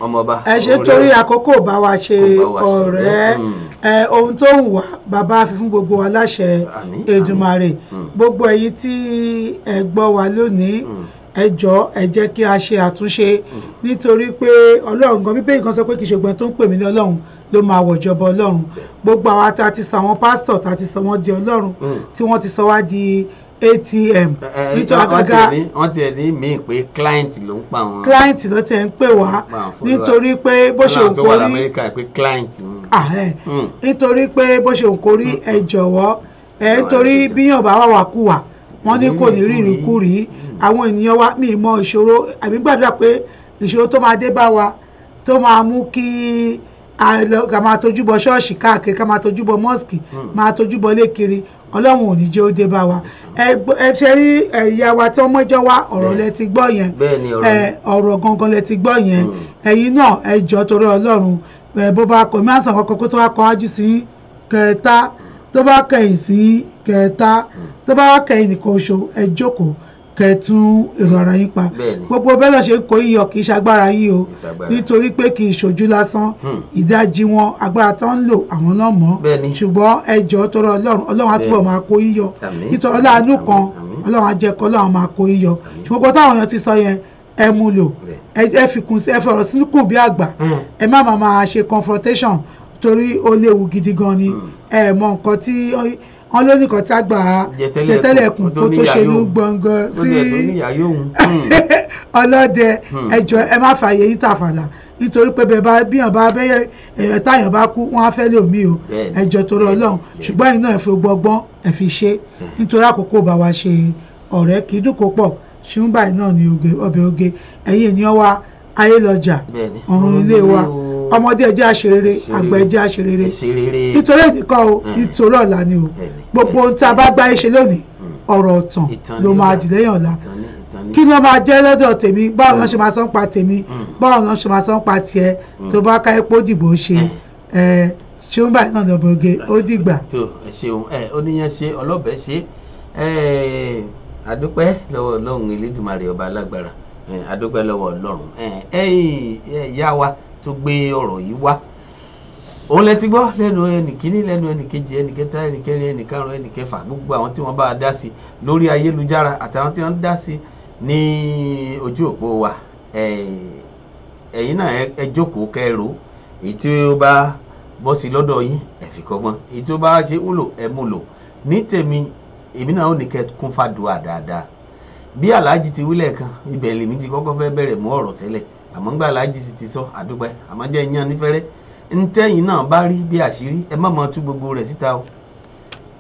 ọmọọba. ẹ ṣe torí àkókò bá wa ṣe ọ̀rẹ́ ohun tó ń wà bàbá fi fún gbogbo wa láṣẹ Èdùmàrè gbogbo èyí tí ẹ gbọ́ wa lónìí ẹ jọ̀ọ́ ẹ jẹ́ kí a ṣe àtúnṣe nítorí pé Ọlọ́run gan bíbélì kan sọ pé kì í ṣe gbọ́n tó ń pè mí ní Ọlọ́run ló máa wọ̀jọba Ọlọ́run gbogbo àwa tá a ti sọ àwọn pásítọ̀ tá a ti sọ wọ́n di Ọlọ́run tí wọ́n ti sọ wá di ATM nítorí àgàgà wọ́n ti ẹ̀ ní mí pé client ló ń pa wọn. client ló ti ẹ̀ ń pè wá nítorí pé bó ṣe ń kórí wọ́n Amẹ́ríkà pé client. nítorí pé bó ṣe ń kórí ẹ jọ̀wọ́ nítorí bíyàn bá wà wá kú wà wọ́n ní kò ní rí ìrìkúrì àwọn ènìyàn wa mi mọ ìṣòro àbí gbàdúrà pé ìṣòro tó máa dé bá wa tó máa mú kí ká máa tójú bọ ṣọ́ọ̀ṣì káàkiri ká máa tójú bọ mọ́ọ̀sì máa tójú bọ lékiri Ọlọ́run ò ní jẹ́ ó dé bá wa ẹ ṣe rí ìyá wa tí wọ́n mọ́jọ́ wá ọ̀rọ̀ lẹ ti gbọ́ yẹn ọ̀rọ̀ gangan lẹ ti gbọ́ yẹn ẹ̀yin náà ẹ jọ̀ọ́ torí Ọlọ́run bó bá kọ mí àsàn kankan kó tó wá kọ ájú sí kẹta tó bá kẹ̀yìn sí kẹta tó bá wá kẹ̀yìn nìkan oṣù ẹ jókòó kẹtún èrò ara yín pa gbogbo bẹ́ẹ̀ lọ ṣe ń kó iyọ̀ kì í ṣagbára yín o nítorí pé kì í ṣojú lásán ìdajì wọn agbára tó ń lò àwọn náà mọ̀ ṣùgbọ́n ẹjọ́ tó rọ ọlọ́run á túbọ̀ máa kó iyọ̀ nítorí ọlọ́run kan ọlọ́run á jẹ́ kó ọlọ́run máa kó iyọ̀ ṣùgbọ́n kó táwọn èèyàn ti sọ yẹn ẹ mú lò ẹ fi kún sí ẹ fọ̀rọ̀ sínú kùn bí àgbà ẹ má máa ṣe confrontation torí ó léwu gidi gan ni ẹ mọ nǹkan tí wọn ló nìkan tí a gbà á jẹtẹlẹkùn kó tó ṣe ní gbọngàn sí ọlọ́dẹ ẹjọ́ ẹ má fààyè yín tàfàlà nítorí pé bẹ́ẹ̀ bíyàn bá bẹ́yẹ táyàn bá kú wọ́n á fẹ́ lòmí o ẹjọ́ torí ọlọ́run ṣùgbọ́n iná ẹ̀ fi gbọgbọ́n ẹ̀ fi ṣe nítorí àkókò bá wa ṣe ọ̀rẹ́ kì í dùn kó pọ̀ ṣùgbọ́n báyìí náà ni ọbẹ̀ oge ẹ̀yin ènìyàn wa ayé lọ́jà ọ̀run ilé wa ọmọdé ẹjẹ àṣerere àgbà ẹjẹ àṣerere nítorí ẹnìkan o nítorí ọ̀la ni o gbogbo ohun tí a bá gbáyé ṣe lónìí ọ̀rọ̀ ọ̀tàn ló máa dì lẹ́yìn ọ̀la kí ló máa jẹ́ lọ́dọ̀ tèmi báwo ló ṣe máa sọ ń pa tèmi báwo ló ṣe máa sọ ń pa tiẹ̀ tó bá ká epo dìbò ṣe ṣé ń báyìí náà lọ́bọ̀ oge ó dìgbà. tó ẹ ṣeun oníyan ṣe ọlọ́bẹ̀ ṣe àdúpẹ́ lọ́wọ́ ọlọ́run elédùmarè ọba alágbára àdúpẹ́ lọ́wọ́ ọlọ́run ìyá wa tó gbé ọ̀rọ̀ yìí wá òun lẹ ti gbọ́ lẹ́nu ẹnìkíní lẹ́nu ẹnìkejì ẹnìkẹta ẹnìkẹrin ẹnìkarùn ẹnìkẹfà gbogbo àwọn tí wọ́n bá dá sí lórí ayélujára àtàwọn tí wọ́n dá sí ní ojú òpó wa ẹ̀yin náà ẹ jókòó kẹ́rò èyí tí ó bá bọ́ sí lọ́dọ̀ yín ẹ fi kọ́gbọ́n èyí tí ó bá ṣe wúlò ẹ mú lò ní tèmi èmi náà ò ní kẹ́ kún fàdúrà dáadáa bí aláàjì ti wílẹ̀ kan ibẹ̀ lèmi ti kọ́kọ́ fẹ́ bẹ̀rẹ̀ mú ọ̀rọ̀ tẹ́lẹ̀ àmọ́ ńgbà aláàjì sì ti sọ àdúpẹ́ àmọ́ jẹ́ yan nífẹ̀rẹ́ ntẹ́yìn náà bá rí bí àṣírí ẹ má mọ tú gbogbo rẹ̀ síta o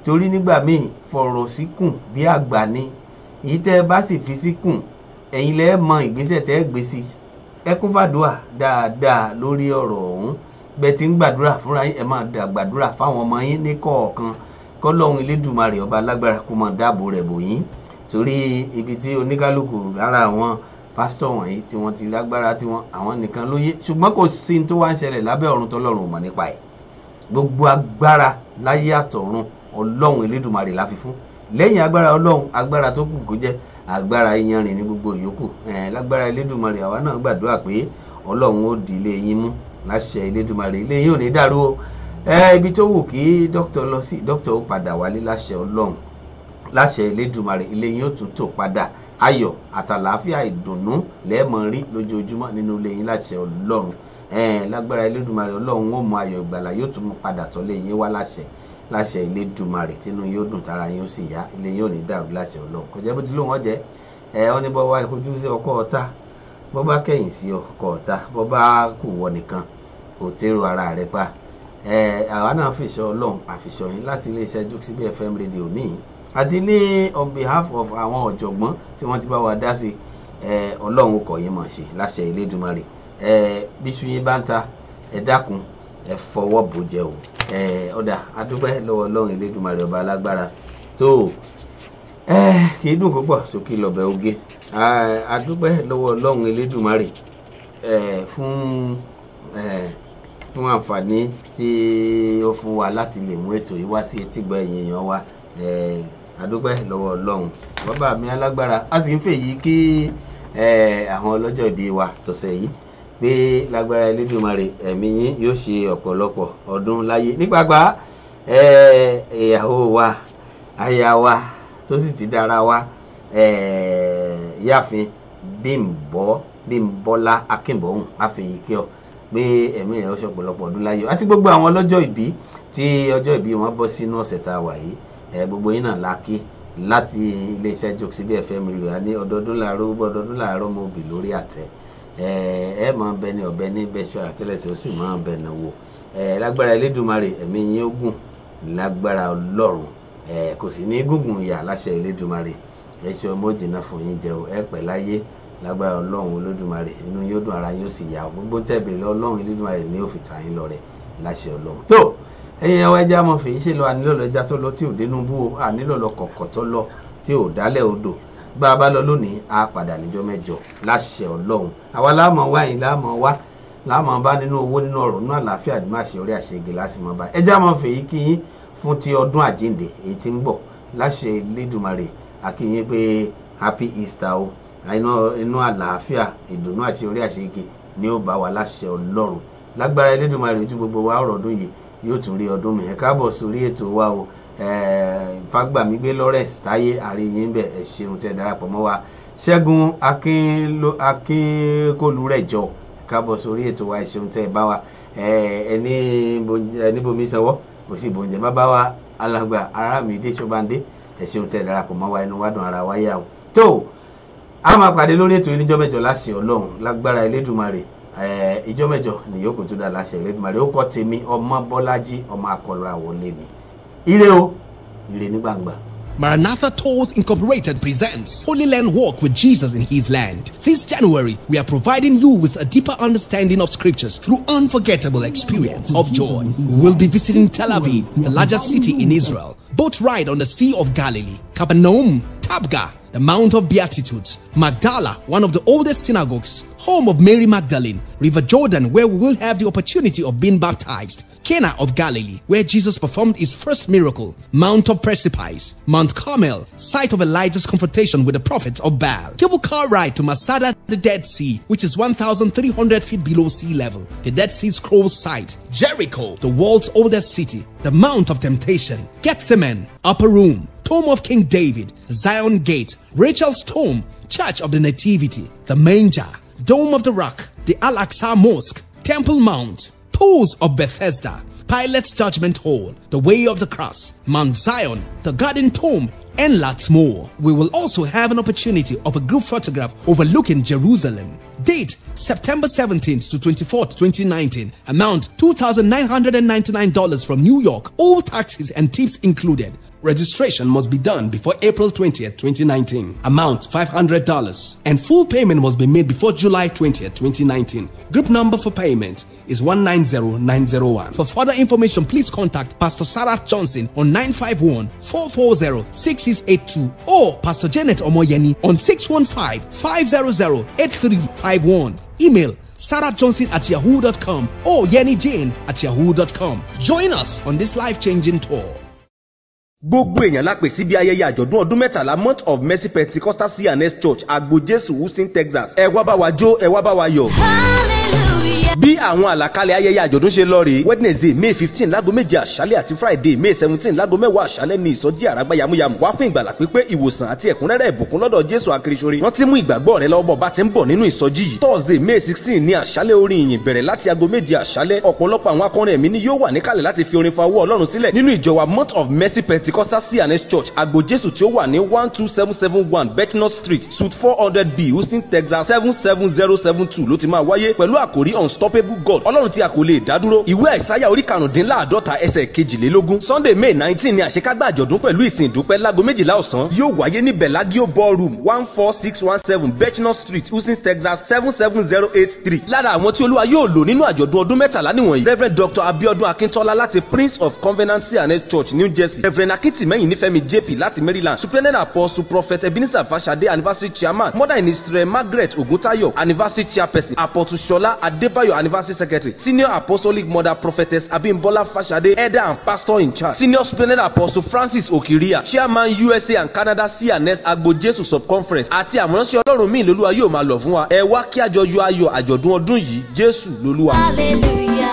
torí nígbà míì fọ̀rọ̀ síkùn bí àgbà ni èyí tẹ́ ẹ bá sì fi síkùn ẹ̀yin lẹ́ mọ ìgbésẹ̀ tẹ́ ẹ gbé sí ẹ kún fàdúrà dáadáa lórí ọ̀rọ̀ ọ̀hún bẹ́ẹ̀ tí ń gbàdúrà fúnra yín ẹ máa gbàdúrà fáwọn ọmọ yín ní kọ̀ọ̀kan kọ́lọ́hún elédùmarè ọba alágbára kó máa dáàbò rẹ̀ bò yín torí ibi tí oníkálukú lára àwọn pásítọ̀ wọ̀nyí tí wọ́n ti lágbára tí wọ́n àwọn nìkan ló yé ṣùgbọ́n kò sí tó wá ń ṣẹlẹ̀ lábẹ́ ọ̀run tọ́lọ́run ò mọ̀ nípa ẹ̀ gbogbo agbára láyé àtọ̀run ọlọ́run elédùmarè la fi fún lẹ́yìn agbára ọlọ́run agbára tó kù kó jẹ́ agbára iyanrìn ní gbogbo ìyókù lágbára elédùmarè àwa náà gbàdúrà pé ọlọ́run ó di ilé yín mú láṣẹ elédùmarè ilé yín ò ní dàrú o ibi tó wù kí dókítà lọ sí dókítà ó padà wálé láṣẹ ọlọ́run láṣẹ elédùmarè ilé yín ó tún tò padà ayọ̀ àtàlàáfíà ìdùnnú lẹ́ẹ̀mọ̀ rí lójoojúmọ́ nínú ilé yín láṣẹ ọlọ́run lágbára elédùmarè ọlọ́run ó mú ayọ̀ ìgbàlà yóò tún mú padà tọ́lé yín wá láṣẹ elédùmarè tínú yóò dùn tára yín ó sì yá ilé yín ò ní dàrú láṣẹ ọlọ́run kò jẹ́ bó ti lóun ọ̀jẹ́ ọ ní bọ́ wá ojú sí ọkọ ọ̀tá bọ́ bá kẹ̀yìn sí ọkọ ọ̀tá bọ́ bá kù wọ nìkan kò tẹ́rù ara rẹ̀ pa àwa náà fìṣọ́ ọlọ́run àfìṣọ́ yín láti iléeṣẹ́ Jokesibi FM rédíò níyìn àti ní on behalf of àwọn ọ̀jọ̀gbọ́n tí wọ́n ti bá wa dá sí ọlọ́run kọ̀ yín mọ̀ ṣe láṣẹ elédùmarè bíṣu yín bá ń ta ẹ dákun ẹ fọwọ́ bò jẹ o ọ̀dà adúpẹ́ lọ́wọ́ ọlọ́run elédùmarè ọba alágbára tó kì í dùn kó pọ̀ sókè lọ́bẹ̀ oge adúpẹ́ lọ́wọ́ ọlọ́run elédùmarè fún àǹfààní tí ó fún wa láti lè mú ètò yìí wá sí etígbọ̀ ẹ̀yin èèyàn wa adúpẹ́ lọ́wọ́ ọlọ́run bàbá mi alágbára a sì ń fèyí kí àwọn ọlọ́jọ́ ìbí wa tọ̀sẹ̀ yìí pé lágbára elédùmarè ẹ̀mí yín yóò ṣe ọ̀pọ̀lọpọ̀ ọdún láyé nígbàgbà ìyàwó wa aya wa tó sì ti dára wa ìyáàfin Bímbọ́lá Akínbọ̀hún àfẹ̀yí kí ọ pé ẹ̀mí ẹ̀ ó ṣe ọ̀pọ̀lọpọ̀ ọdún láyé àti gbogbo àwọn ọlọ́jọ́ ìbí tí ọjọ́ ìbí wọn bọ́ sínú ọ̀sẹ̀ tá a wà yìí gbogbo yín náà lákì láti iléeṣẹ́ Jokesibi FM rẹ̀ ní ọdọọdún làárọ̀ mọ́ òbí lórí àtẹ ẹ máa bẹ ní ọbẹ ní bẹṣọ àtẹlẹsẹ ó sì máa bẹ náà wò lágbára elédùmarè ẹ̀mí yín ó gùn lágbára ọlọ́run kò sì ní gúngùn ìyà láṣẹ elédùmarè ẹṣọ mọ́jìnà fún yín jẹ́ ẹ pẹ́ láyé lágbára ọlọ́run olódùmarè inú yóò dùn ara yín ó sì yá gbogbo tẹ́bìrì ọlọ́run elédùmarè ní ó fi tà yín lọ́rẹ láṣẹ ọlọ́run tó ẹ̀yin ẹwà ẹja mọ̀ fèyí ṣe lọ ànílọ́lọ́ ẹja tó lọ tí ò dénú bú o ànílọ́lọ́ kọ̀kọ̀ tó lọ tí ò dálẹ̀ odò bá a bá lọ lónìí a padà níjọ́ mẹ́jọ láṣẹ ọlọ́run àwa láàmọ̀ wá yín láàmọ̀ bá nínú owó nínú ọ̀rọ̀ nínú àlàáfíà nínú àṣẹ orí àṣegè lásìmọ̀ bá ẹja mọ̀ fèyí kí yín fún ti ọdún àjíǹde èyí tí ń bọ̀ láṣẹ Elédùmarè àkíyín pé happy Easter o inú àlàáfíà ìdùnnú àṣeyọrí àṣeyege ni ó bá wa láṣẹ Ọlọ́run lágbára Elédùmarè ojú gbogbo wa ọ̀rọ̀ ọdún yìí yóò tún rí ọdún mi ẹ káàbọ̀ sórí ètò wa o Fágbàmígbé Lawrence Táyé àríyìn bẹ̀ ẹ ṣeun tẹ́ darapọ̀ mọ́ wa Ṣẹ́gun Akínkólúrẹ̀jọ káàbọ̀ sórí ètò wa ẹ ṣeun tẹ́ bá wa ẹni bomi sanwó kò sí bòǹjẹ bá wa alàgbà Arámidé Ṣọ́bàndé ẹ ṣeun tẹ́ darapọ̀ mọ́ wa inú wa dùn ara wa yà o tó a máa pàdé lórí ètò ìníjọ́ mẹ́jọ láṣẹ Ọlọ́run lágbára Elédùmarè ìjọ́ mẹ́jọ ni yóò kó tó dá láṣẹ Elédùmarè ó kọ́ tèmi ọmọ Bọ́lájí ọmọ akọlura wọlé mi ire o ire ní gbangba. Maranatha Tours Incorporated presents Holy Land Walk with Jesus in His Land. This January, we are providing you with a deeper understanding of scriptures through unforgettable experience of joy. We will be visiting Tel Aviv, the largest city in Israel, boat ride on the Sea of Galilee, Capernaum, Tabgha, the Mount of Beatitudes, Magdala, one of the oldest synagogues, home of Mary Magdalene, River Jordan, where we will have the opportunity of being baptized, Cana of Galilee, where Jesus performed his first miracle, Mount of Precipice, Mount Carmel, site of Elijah's confrontation with the prophets of Baal, cable car ride to Masada, the Dead Sea, which is 1,300 feet below sea level, the Dead Sea Scrolls site, Jericho, the world's oldest city, the Mount of Temptation, Gethsemane, Upper Room, Tomb of King David, Zion Gate, Rachel's Tomb, Church of the Nativity, the Manger, Dome of the Rock, the Al-Aqsa Mosque, Temple Mount, Pools of Bethesda, Pilate's Judgment Hall, the Way of the Cross, Mount Zion, the Garden Tomb, and lots more. We will also have an opportunity of a group photograph overlooking Jerusalem. Date September 17th to 24th, 2019. Amount $2,999 from New York, all taxes and tips included. Registration must be done before April 20th, 2019. Amount $500 and full payment must be made before July 20th, 2019. Group number for payment is 190901. For further information, please contact Pastor Sarah Johnson on 951-440-6682 or Pastor Janet Omoyeni on 615-500-8351. Email sarahjohnson@yahoo.com or yenijane@yahoo.com. Join us on this life-changing tour. Gbogbo èèyàn la pè síbi ayẹyẹ àjọ̀dún ọdún mẹ́tàlá Month of Mercy Pentecostal C&S Church Agbo Jésù Houston Texas. Ẹ wá bá wa jó, ẹ wá bá wa yọ̀. Bí àwọn àlàkalẹ̀ ayẹyẹ àjọ̀dún ṣe lọ rèé, Wednesday May 15 láago 7 àṣálẹ́ àti Friday May 17 láago 10 àṣálẹ́ ní ìsọjí àràgbá yamuyamu wá fún ìgbàlà pípé ìwòsàn àti ẹ̀kúnrẹ́rẹ́ ìbùkún lọ́dọ̀ Jésù Akérésórí. Wọ́n ti mú ìgbàgbọ́ rẹ lọ́wọ́ bá ti ń bọ̀ nínú ìsọjí yìí. Thursday May 16 ní àṣálẹ́ orin ìyìn bẹ̀rẹ̀ láti aago 7 àṣálẹ́. Ọ̀pọ̀lọpọ̀ àwọn akọrin ẹ̀mí ni yóò wà níkàlẹ̀ láti fi orin fa owó Ọlọ́run sílẹ̀ nínú ìjọ wa Month of Mercy Pentecostal C&S Church Agbo Jésù tí ó wà ní 12771 Becknott Street Suite 400B Houston Texas 77072 ló ti máa wáyé pẹ̀lú àkòrí Unstoppable God. Ọlọ́run tí a kò lè dádúró. Ìwé Àìsáyà orí 45 ẹsẹ̀ 22. Sunday May 19 ni àṣekágbá àjọ̀dún pẹ̀lú ìsìn ìdúpẹ́ láago 12 ọ̀sán yóò wáyé ní Bellagio Ballroom 14617 Becknott Street Houston Texas 77083. Lára àwọn tí Olúwa yóò lò nínú àjọ̀dún ọdún mẹ́tàlá nìwọ̀nyí: Rev. Dr. Abiodun Akintola láti Prince of Covenant C&S Church New Jersey, Rev. Akintimeyin Nífẹ̀mí JP láti Maryland, Superintendent Apostle Prophet Ebenezer Fashade Anniversary Chairman, Mother in Israel Margaret Oguntayo Anniversary Chairperson, Apostle Shola Adebayo Anniversary Secretary, Senior Apostolic Mother Prophetess Abimbola Fashade, Elder and Pastor in Charge, Senior Superintendent Apostle Francis Okiria, Chairman USA and Canada C&S Agbo Jésù Subconference, àti àwọn ìránṣẹ́ Ọlọ́run míì lolúwa yóò máa lọ fún wa. Ẹ wá kí àjọ yọ ayọ̀ àjọ̀dún ọdún yìí, Jésù lolúwa. Hallelujah.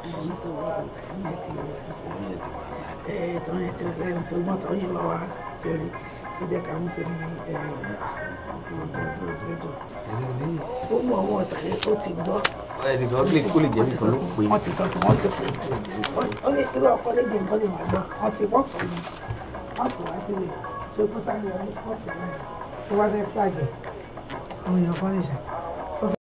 ẹ̀yìn tó wà tán ẹ̀ tí lẹ́nu tí wọ́n tán yín lọ́wọ́ sórí ó jẹ́ ká mú tèmi ó mú àwọn ọ̀sàlẹ̀ tó ti gbọ́. ẹnìkan kó lè jẹ́ nìkan ló pè é. wọ́n ti sọ pé wọ́n ti pè é ó ní irú ọkọ léjì nǹkan lè wà gbọ́ wọ́n ti wọ́n pè wá sílẹ̀ ṣé kó sáré wọn ní wọ́n pè wọ́n wá fẹ́ fàgẹ̀ àwọn èèyàn kan lè ṣe.